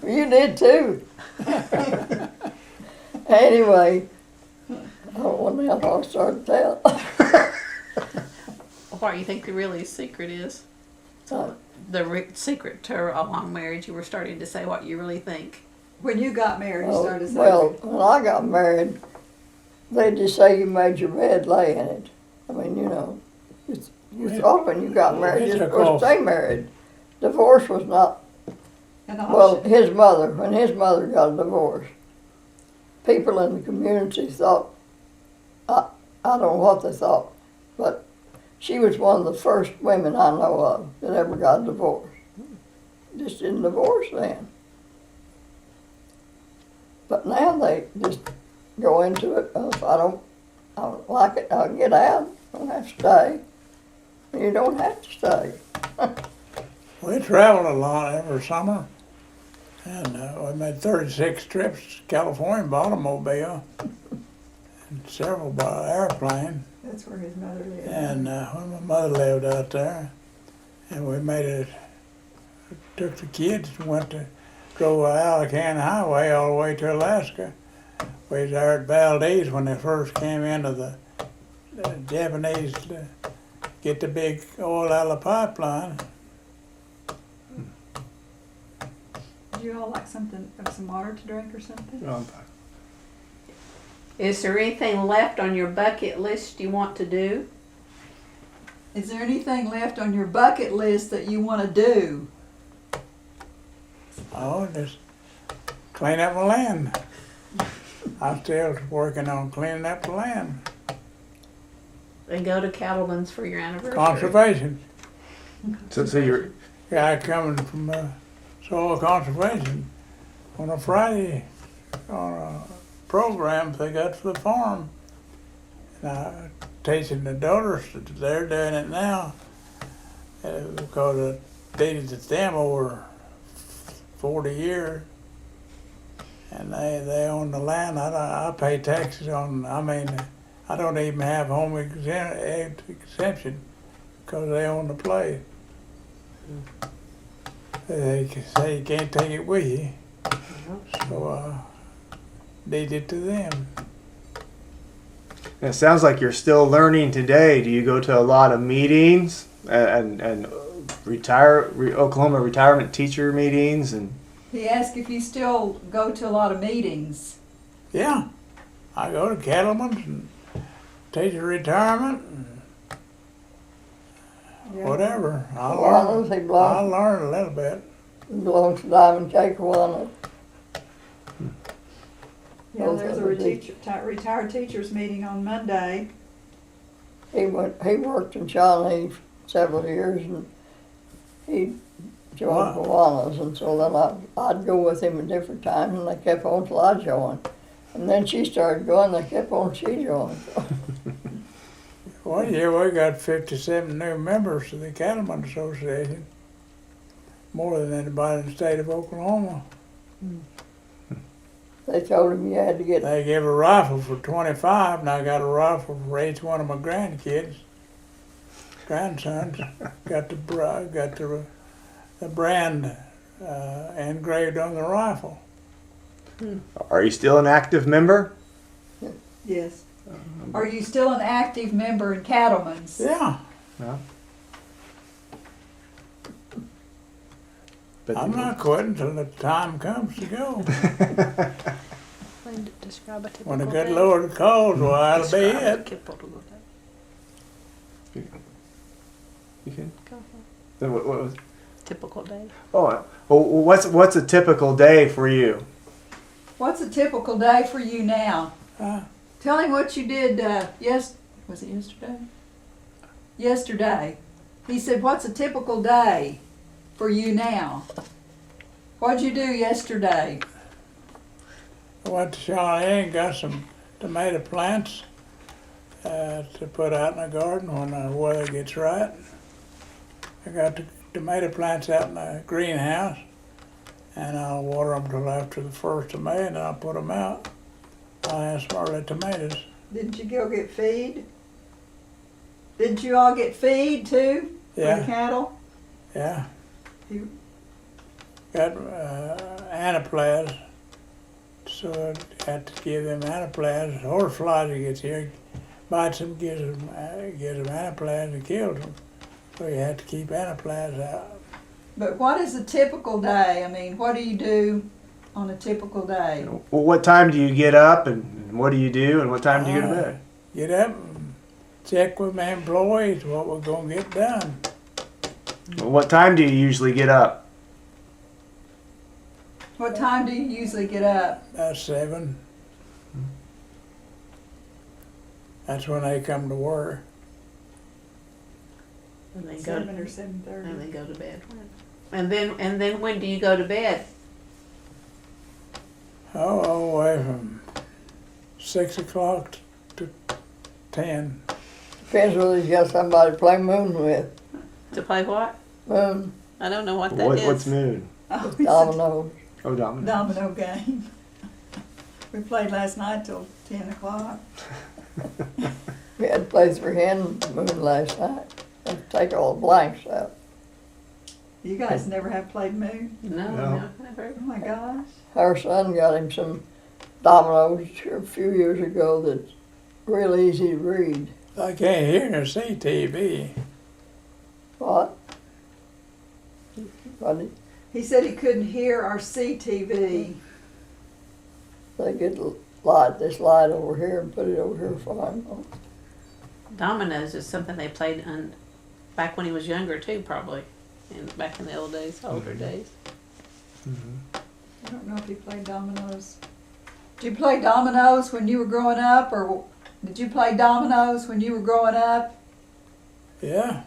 S5: You did too. Anyway, I don't want to know how I started to tell.
S1: What do you think the really secret is?
S5: Uh,
S1: The secret to a long marriage, you were starting to say what you really think.
S2: When you got married, you started saying,
S5: Well, when I got married, they just say you made your bed, lay in it. I mean, you know, you thought when you got married, you're supposed to stay married. Divorce was not,
S2: an
S5: well,
S2: option.
S5: when his mother got a divorce, people in the community thought, I don't know what they thought, but she was one of the first women I know of that ever got a divorce. Just didn't divorce then. But now they just go into it. If I don't like it, I'll get out. I don't have to stay. You don't have to stay.
S3: We traveled a lot every summer, and we made 36 trips to California by automobile, and several by airplane.
S2: That's where his mother lived.
S3: And when my mother lived out there, and we took the kids and drove the Allegheny Highway all the way to Alaska. We was there at Valdez when they first came into the Japanese to get the big oil out of the pipeline.
S2: Would you all like some water to drink or something?
S1: Is there anything left on your bucket list you want to do?
S2: Is there anything left on your bucket list that you want to do?
S3: Oh, just clean up my land. I'm still working on cleaning up the land.
S1: And go to Cattleman's for your anniversary.
S3: Conservation.
S4: So you're
S3: Guy coming from soil conservation on a Friday on a program they got for the farm. And I teaching the daughters that they're doing it now because I did it to them over 40 years. And they own the land. I pay taxes on, I mean, I don't even have home exemption because they own the place. They say you can't take it with you. So deed it to them.
S4: It sounds like you're still learning today. Do you go to a lot of meetings and Oklahoma retirement teacher meetings and?
S2: He asked if you still go to a lot of meetings.
S3: Yeah, I go to Cattleman's and teacher retirement and whatever. I learn a little bit.
S5: Belongs to Diamond Cake one.
S2: Yeah, there's a retired teachers meeting on Monday.
S5: He worked in Shawnee several years and he joined Kiwanis, and so then I'd go with him at different times and they kept on till I joined. And then she started going, they kept on, she joined.
S3: One year we got 57 new members to the Cattleman Association, more than anybody in the state of Oklahoma.
S5: They told him you had to get.
S3: They gave a rifle for 25, and I got a rifle for each one of my grandsons. Got the brand engraved on the rifle.
S4: Are you still an active member?
S2: Yes. Are you still an active member in Cattleman's?
S3: Yeah.
S4: No. But
S3: I'm not quitting until the time comes to go.
S1: Describe a typical
S3: When the good
S1: day.
S3: Lord calls, well, that'll be
S1: Describe a
S3: it.
S1: typical day.
S4: You can.
S1: Go ahead.
S4: Then what was?
S1: Typical day.
S4: Oh, well, what's a typical day for you?
S2: What's a typical day for you now? Tell him what you did, was it yesterday? Yesterday. He said, what's a typical day for you now? What'd you do yesterday?
S3: I went to Shawnee and got some tomato plants to put out in the garden when the weather gets right. I got the tomato plants out in the greenhouse, and I'll water them till after the 1st of May, and then I'll put them out. I'll have some early tomatoes.
S2: Didn't you go get feed? Didn't you all get feed too? For
S3: Yeah.
S2: the cattle?
S3: Yeah.
S2: You-
S3: Got anaplasm, so I had to give them anaplasm. Horsefly that gets here, bites them, gives them anaplasm and kills them. So you have to keep anaplasm out.
S2: But what is a typical day? I mean, what do you do on a typical day?
S4: Well, what time do you get up and what do you do and what time do you go to bed?
S3: Get up and check with my employees what we're gonna get done.
S4: What time do you usually get up?
S2: What time do you usually get up?
S3: About 7. That's when they come to work.
S1: And then go
S2: 7 or
S1: and
S2: 7:30.
S1: then go to bed. And then when do you go to bed?
S3: Oh, all the way from 6 o'clock to 10.
S5: Depends whether you got somebody to play moon with.
S1: To play what?
S5: Moon,
S1: I don't know what that is.
S4: What's moon?
S2: Oh, it's a
S5: dominoes.
S4: Oh, domino.
S2: domino game. We played last night till 10 o'clock.
S5: We had to play 3-hand moon last night. And take all the blanks out.
S2: You guys never have played Moon?
S1: No, never.
S2: Oh my gosh.
S5: Our son got him some dominoes a few years ago that's real easy to read.
S3: I can't hear nor see TV.
S5: What? What?
S2: He said he couldn't hear or see TV.
S5: They get light this light over here and put it over here for him.
S1: Dominoes is something they played back when he was younger too, probably. Back in the old days, older days.
S2: I don't know if you played dominoes. Did you play dominoes when you were growing up, or did you play dominoes when you were growing up?
S3: Yeah,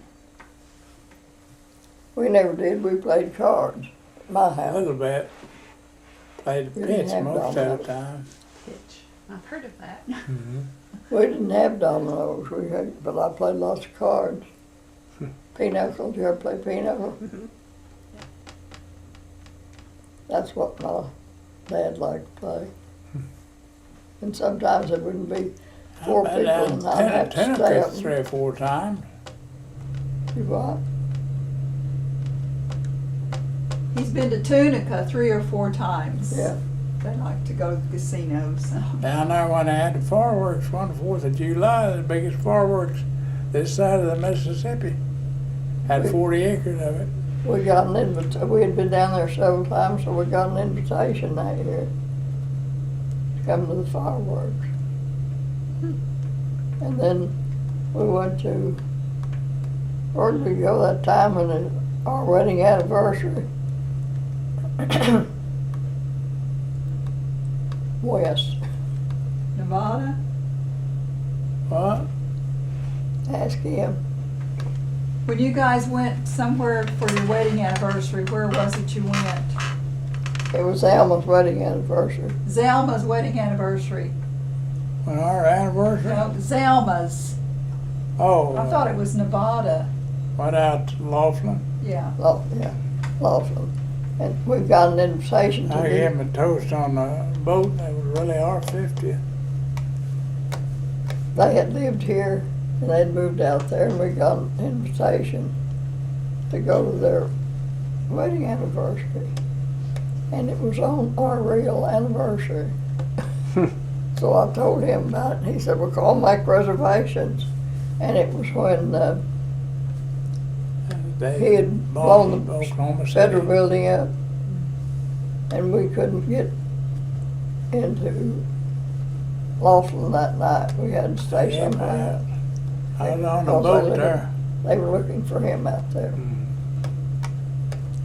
S5: We never did. We played cards at my
S3: a
S5: house.
S3: little bit. Played the
S5: We didn't
S3: pitch
S5: have
S3: most of
S5: dominoes.
S3: the time.
S1: Pitch. I've heard of that.
S5: We didn't have dominoes. But I played lots of cards. Pinochle. Did you ever play pinochle?
S1: Mhm.
S5: That's what my dad liked to play. And sometimes it wouldn't be four
S3: I've
S5: people,
S3: been
S5: and
S3: down
S5: I'd have to stay
S3: Tennessee
S5: up.
S3: 3 or 4 times.
S5: You what?
S2: He's been to Tunica 3 or 4 times.
S5: Yeah.
S2: They like to go to the casinos.
S3: Down there when they had the fireworks on the 4th of July, the biggest fireworks this side of the Mississippi. Had 40 acres of it.
S5: We got an invitation. We had been down there several times, so we got an invitation that year to come to the fireworks. And then we went to, where did we go that time when our wedding anniversary? West.
S2: Nevada?
S3: What?
S5: Ask him.
S2: When you guys went somewhere for your wedding anniversary, where was it you went?
S5: It was Alma's wedding anniversary.
S2: Zelma's wedding anniversary.
S3: When our anniversary?
S2: No, Zelma's.
S3: Oh,
S2: I thought it was Nevada.
S3: went out to Laughlin.
S2: Yeah.
S5: Yeah, Laughlin. And we got an invitation to
S3: I
S5: do.
S3: gave him a toast on the boat, and it was really our 50th.
S5: They had lived here and they'd moved out there, and we got an invitation to go to their wedding anniversary. And it was on our real anniversary. So I told him about it, and he said, "Well, call, make reservations." And it was when
S3: They
S5: he had
S3: bought
S5: blown the
S3: Oklahoma City.
S5: federal building up, and we couldn't get into Laughlin that night. We had to stay
S3: Yeah,
S5: somewhere else.
S3: I was on the
S5: Because
S3: boat there.
S5: They were looking for him out there.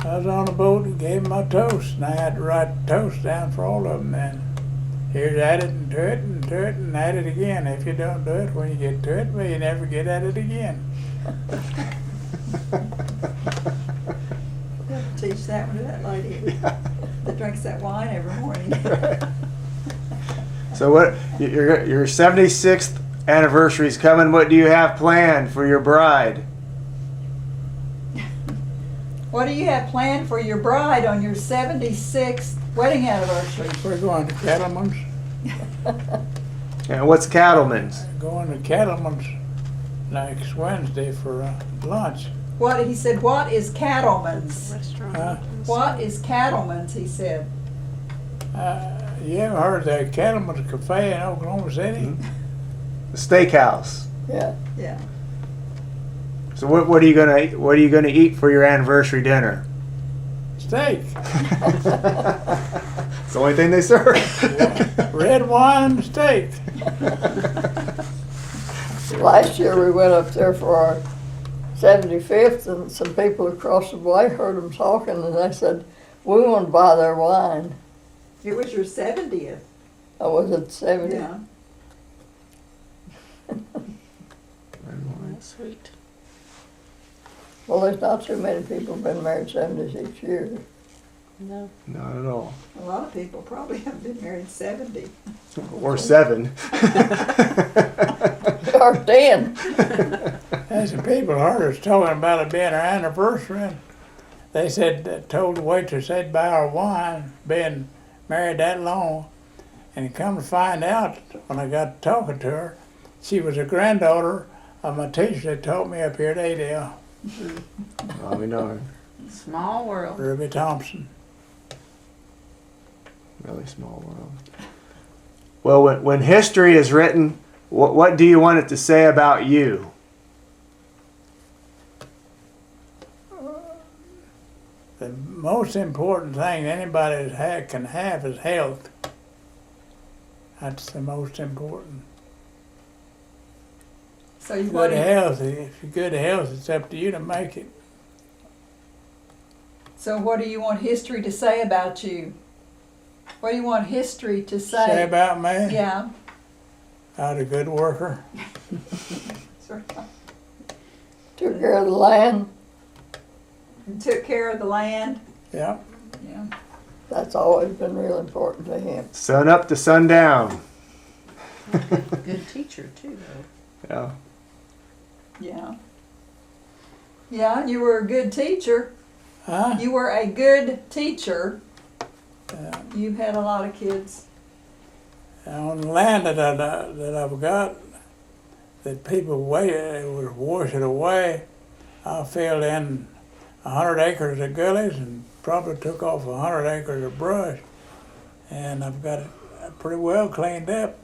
S3: I was on the boat and gave him my toast, and I had to write the toast down for all of them then. Here's at it and to it and to it and at it again. If you don't do it when you get to it, well, you never get at it again.
S2: Teach that one to that lady that drinks that wine every morning.
S4: So what? Your 76th anniversary is coming. What do you have planned for your bride?
S2: What do you have planned for your bride on your 76th wedding anniversary?
S3: We're going to Cattleman's.
S4: And what's Cattleman's?
S3: Going to Cattleman's next Wednesday for lunch.
S2: What he said? What is Cattleman's?
S1: Restaurant.
S3: Huh?
S2: What is Cattleman's? He said.
S3: You ever heard of the Cattleman's Cafe in Oklahoma City?
S4: The steakhouse.
S5: Yeah.
S2: Yeah.
S4: So what are you gonna eat for your anniversary dinner?
S3: Steak.
S4: It's the only thing they serve.
S3: Red wine and steak.
S5: Last year we went up there for our 75th, and some people across the way heard them talking, and they said, "We want to buy their wine."
S2: It was your 70th.
S5: Oh, was it 70?
S2: Yeah.
S1: That's sweet.
S5: Well, there's not too many people who've been married 76 years.
S1: No.
S4: Not at all.
S2: A lot of people probably haven't been married 70.
S4: Or 7.
S5: Or 10.
S3: As the people heard us talking about it being our anniversary, and they said, told the waitress they'd buy our wine, being married that long. And come to find out, when I got talking to her, she was a granddaughter of my teacher that taught me up here at Adel,
S4: Oh, we know.
S1: Small world.
S3: Ruby Thompson.
S4: Really small world. Well, when history is written, what do you want it to say about you?
S3: The most important thing anybody can have is health. That's the most important.
S2: So you
S3: Good
S2: want
S3: health, if you're good health, it's up to you to make it.
S2: So what do you want history to say about you? What do you want history to say?
S3: Say about me,
S2: Yeah.
S3: I was a good worker.
S2: Sort of.
S5: Took care of the land.
S2: And took care of the land.
S3: Yeah,
S2: Yeah.
S5: That's always been real important to him.
S4: Sun up to sundown.
S1: Good teacher too, though.
S4: Yeah.
S2: Yeah. Yeah, you were a good teacher.
S3: huh?
S2: You were a good teacher.
S3: Yeah.
S2: You've had a lot of kids.
S3: On the land that I've got, that people would wash it away, I filled in 100 acres of gullies and probably took off 100 acres of brush, and I've got it pretty well cleaned up.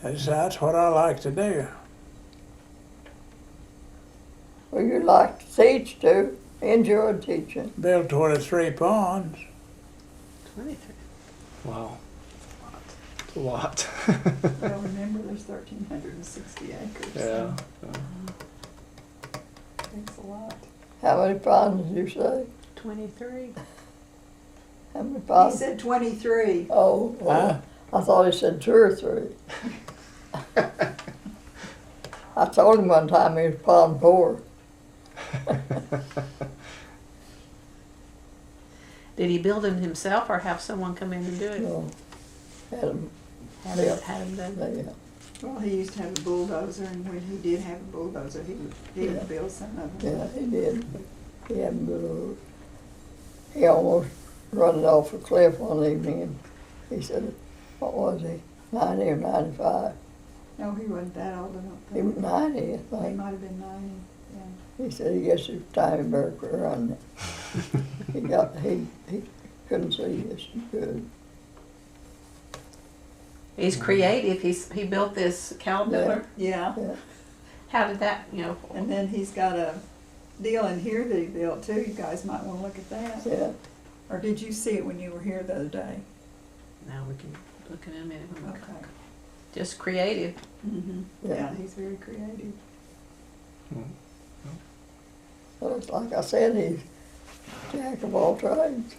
S3: That's what I like to do.
S5: Well, you like to teach too. Enjoyed teaching.
S3: Built 23 ponds.
S1: 23.
S4: Wow. It's a lot.
S2: Well, remember, there's 1,360 acres.
S4: Yeah.
S2: So takes a lot.
S5: How many ponds did you say?
S1: 23.
S5: How many
S2: He
S5: ponds?
S2: said 23.
S5: Oh, well, I thought he said 2 or 3. I told him one time he was pond poor.
S1: Did he build them himself or have someone come in and do it?
S5: So, had him,
S1: Had
S5: Yeah.
S1: him done?
S5: yeah.
S2: Well, he used to have a bulldozer, and when he did have a bulldozer, he
S5: Yeah.
S2: would build some of them.
S5: Yeah, he did. He hadn't been. He almost run it off a cliff one evening, and he said, "What was he? 90 or 95?
S2: No, he wasn't that old, I don't
S5: He
S2: think.
S5: was 90, I
S2: He
S5: think."
S2: might have been 90, yeah.
S5: He said he guessed it was time he better quit running it. He couldn't see as good.
S1: He's creative. He built this caterpillar.
S2: Yeah,
S1: How did that,
S2: and then he's got a deal in here that he built too. You guys might want to look at that.
S5: Yeah,
S2: Or did you see it when you were here the other day?
S1: now we can look in a minute. When we
S2: Okay.
S1: come. Just creative.
S2: Mm-hmm.
S5: Yeah.
S2: Yeah, he's very creative.
S5: well, it's like I said, he's jack of all trades.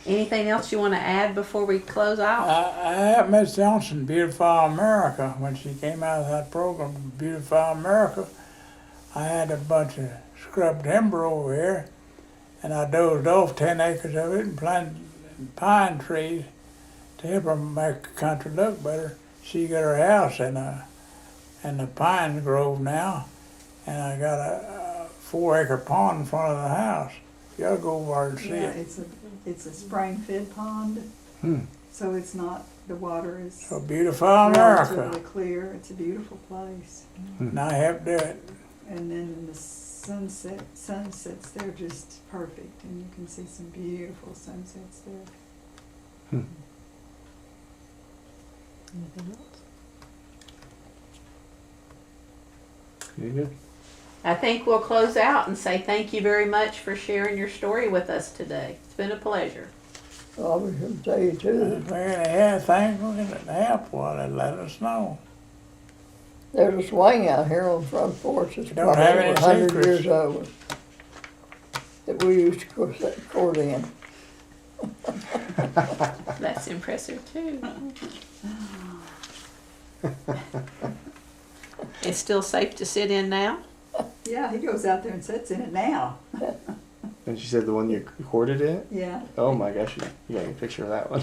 S1: Anything else you want to add before we close out?
S3: I had Miss Johnson Beautify America when she came out of that program, Beautify America. I had a bunch of scrub timber over here, and I dozed off 10 acres of it and planted pine trees to help her make the country look better. She got her house in the pine grove now, and I got a 4-acre pond in front of the house. You ought to go over and see
S2: Yeah,
S3: it.
S2: it's a spring-fed pond, so it's not, the water is
S3: So Beautify America,
S2: relatively clear. It's a beautiful place.
S3: and I helped do it.
S2: And then the sunsets, they're just perfect, and you can see some beautiful sunsets there.
S1: Anything else?
S4: You good?
S1: I think we'll close out and say thank you very much for sharing your story with us today. It's been a pleasure.
S5: Well, I was going to tell you too,
S3: If we're gonna have things we're gonna help, well, then let us know.
S5: there's a swing out here on the front porch that's
S3: You don't
S5: probably
S3: have
S5: over
S3: any
S5: 100
S3: secrets?
S5: years old that we used to go set court in.
S1: That's impressive too. It's still safe to sit in now?
S2: Yeah, he goes out there and sits in it now.
S4: And she said the one you recorded it?
S2: Yeah.
S4: Oh my gosh, you got a picture of that one.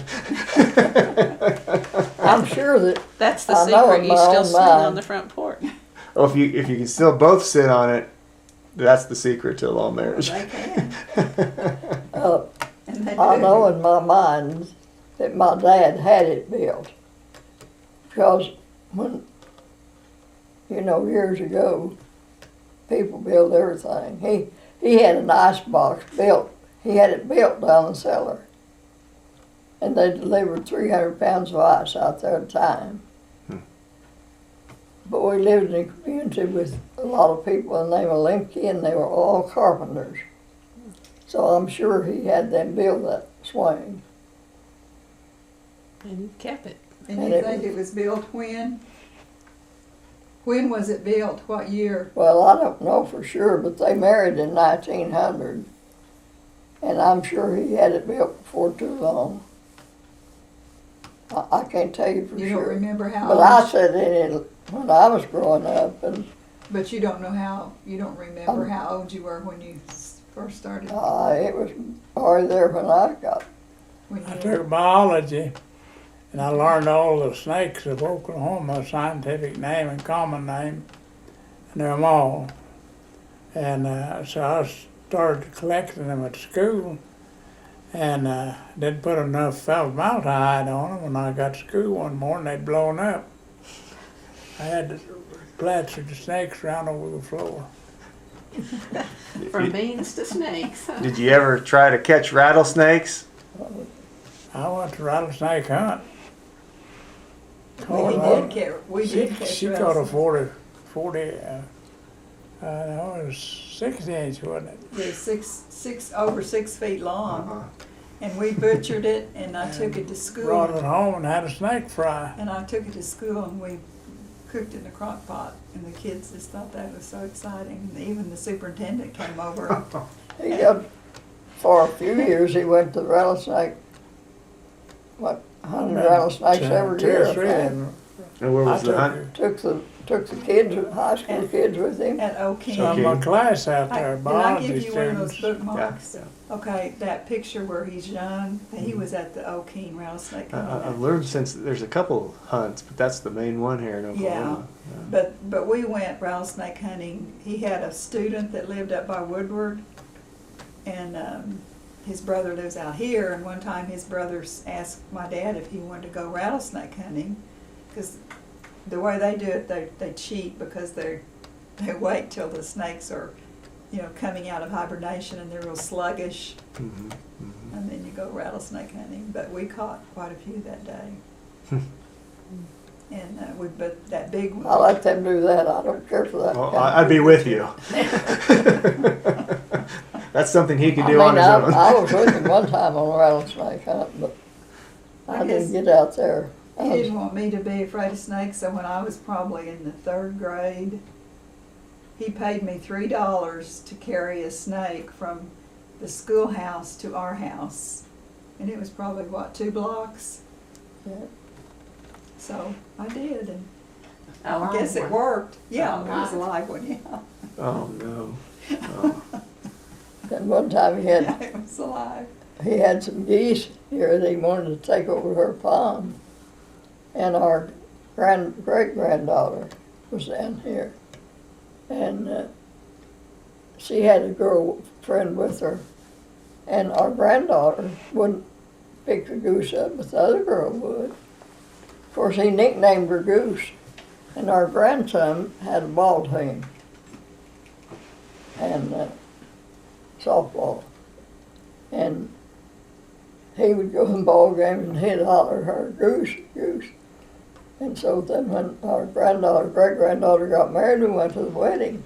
S5: I'm sure that
S1: That's the
S5: I know
S1: secret.
S5: in
S1: You
S5: my
S1: still
S5: own
S1: sitting on
S5: mind.
S1: the front porch.
S4: Oh, if you can still both sit on it, that's the secret to a long marriage.
S2: They can. And they
S5: I
S2: do.
S5: know in my mind that my dad had it built. Because when, years ago, people built everything. He had an ice box built. He had it built down the cellar. And they delivered 300 pounds of ice out there at a time. But we lived in a community with a lot of people in the name of Lemke, and they were all carpenters. So I'm sure he had them build that swing.
S1: And kept it.
S2: And
S5: And
S2: you
S5: it
S2: think
S5: was-
S2: it was built when? When was it built? What year?
S5: Well, I don't know for sure, but they married in 1900. And I'm sure he had it built before too long. I can't tell you for
S2: You
S5: sure.
S2: don't remember how
S5: But
S2: old?
S5: I said it when I was growing up, and
S2: But you don't know how, you don't remember how old you were when you first started?
S5: it was already there when I got.
S2: When
S3: I
S2: you
S3: took biology, and I learned all the snakes of Oklahoma, scientific name and common name, and them all. And so I started collecting them at school, and didn't put enough formaldehyde on them. When I got to school one morning, they'd blown up. I had to plaster the snakes around over the floor.
S1: From beans to snakes.
S4: Did you ever try to catch rattlesnakes?
S3: I went to rattlesnake hunt.
S2: We
S3: Caught
S2: did
S3: one.
S2: we did catch
S3: She caught a
S2: rattlesnakes.
S3: 40, no, it was 6 inch, wasn't it?
S2: It was over 6 feet long, and we butchered it, and I took it to
S3: Brought it
S2: school,
S3: home and had a snake fry.
S2: and I took it to school, and we cooked it in a crock pot, and the kids just thought that was so exciting, and even the superintendent came over.
S5: He got, for a few years, he went to the rattlesnake, 100 rattlesnakes every
S3: Two
S5: year.
S3: or three
S5: I
S3: of
S5: think.
S3: them.
S4: And where
S3: I
S4: was the
S3: took
S4: hunt?
S5: Took the kids, high school kids with him.
S2: At Oaken.
S3: some of my class out there,
S2: Did I
S3: biology
S2: give you one of those
S3: students.
S2: bookmarks?
S4: Yeah.
S2: Okay, that picture where he's young, he was at the Oaken rattlesnake hunt.
S4: I've learned since there's a couple hunts, but that's the main one here in Oklahoma.
S2: But we went rattlesnake hunting. He had a student that lived up by Woodward, and his brother lives out here. And one time his brother asked my dad if he wanted to go rattlesnake hunting, because the way they do it, they cheat because they wait till the snakes are, coming out of hibernation and they're real sluggish,
S4: Mhm,
S2: and then you go rattlesnake hunting. But we caught quite a few that day. And but that big one.
S5: I let them do that. I don't care for that.
S4: Well,
S5: kind of
S4: I'd be
S5: thing.
S4: with you. That's something he could do on his own.
S5: I was with him one time on a rattlesnake hunt, but I
S2: guess-
S5: didn't get out there.
S2: He didn't want me to be afraid of snakes, so when I was probably in the 3rd grade, he paid me $3 to carry a snake from the schoolhouse to our house. And it was probably, 2 blocks?
S5: Yeah.
S2: So I did, and
S1: A
S2: I guess it
S1: live one.
S2: worked. Yeah,
S1: Oh,
S2: it was a
S1: nice.
S2: live one, yeah.
S4: Oh, no. Oh.
S5: Then one time he
S2: Yeah,
S5: had
S2: it was alive.
S5: some geese here that he wanted to take over her pond. And our great-granddaughter was down here. And she had a girl friend with her. And our granddaughter wouldn't pick the goose up, but the other girl would. Of course, he nicknamed her Goose. And our grandson had a ball team. And softball. And he would go in ball games and he'd holler her, Goose, Goose. And so then when our great-granddaughter got married, we went to the wedding.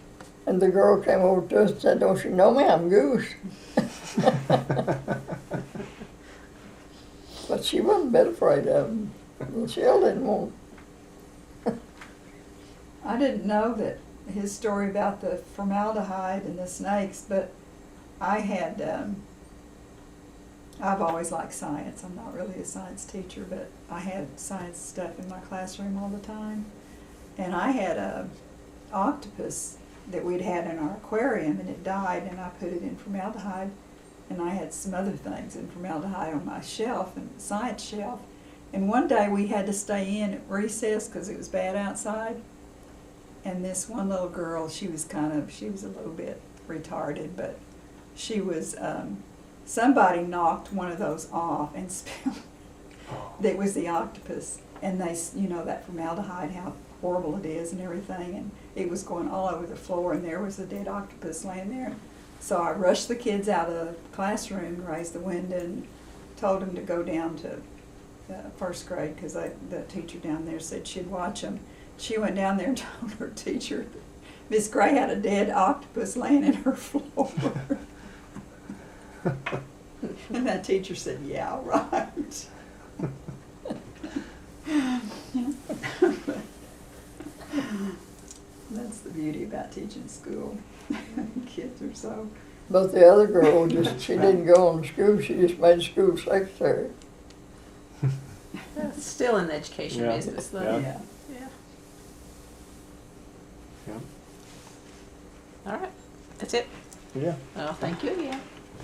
S5: And the girl came over to us and said, don't you know me, I'm Goose. But she wasn't a bit afraid of him. Michelle didn't want.
S2: I didn't know that his story about the formaldehyde and the snakes, but I had, I've always liked science. I'm not really a science teacher, but I had science stuff in my classroom all the time. And I had a octopus that we'd had in our aquarium, and it died, and I put it in formaldehyde. And I had some other things in formaldehyde on my shelf, and science shelf. And one day we had to stay in at recess because it was bad outside. And this one little girl, she was a little bit retarded, but she was, somebody knocked one of those off and spilled, that was the octopus. And they, that formaldehyde, how horrible it is and everything, and it was going all over the floor, and there was a dead octopus laying there. So I rushed the kids out of the classroom, raised the window, and told them to go down to 1st grade, because the teacher down there said she'd watch them. She went down there and told her teacher that Miss Gray had a dead octopus laying in her floor. And that teacher said, yeah, right. That's the beauty about teaching school. Kids are so.
S5: But the other girl just, she didn't go on to school, she just made school secretary.
S1: It's still in the education
S4: Yeah.
S1: business, though.
S4: Yeah.
S2: Yeah.
S1: Yeah.
S4: Yeah.
S1: All right. That's it.
S4: Yeah.
S1: Well, thank you again.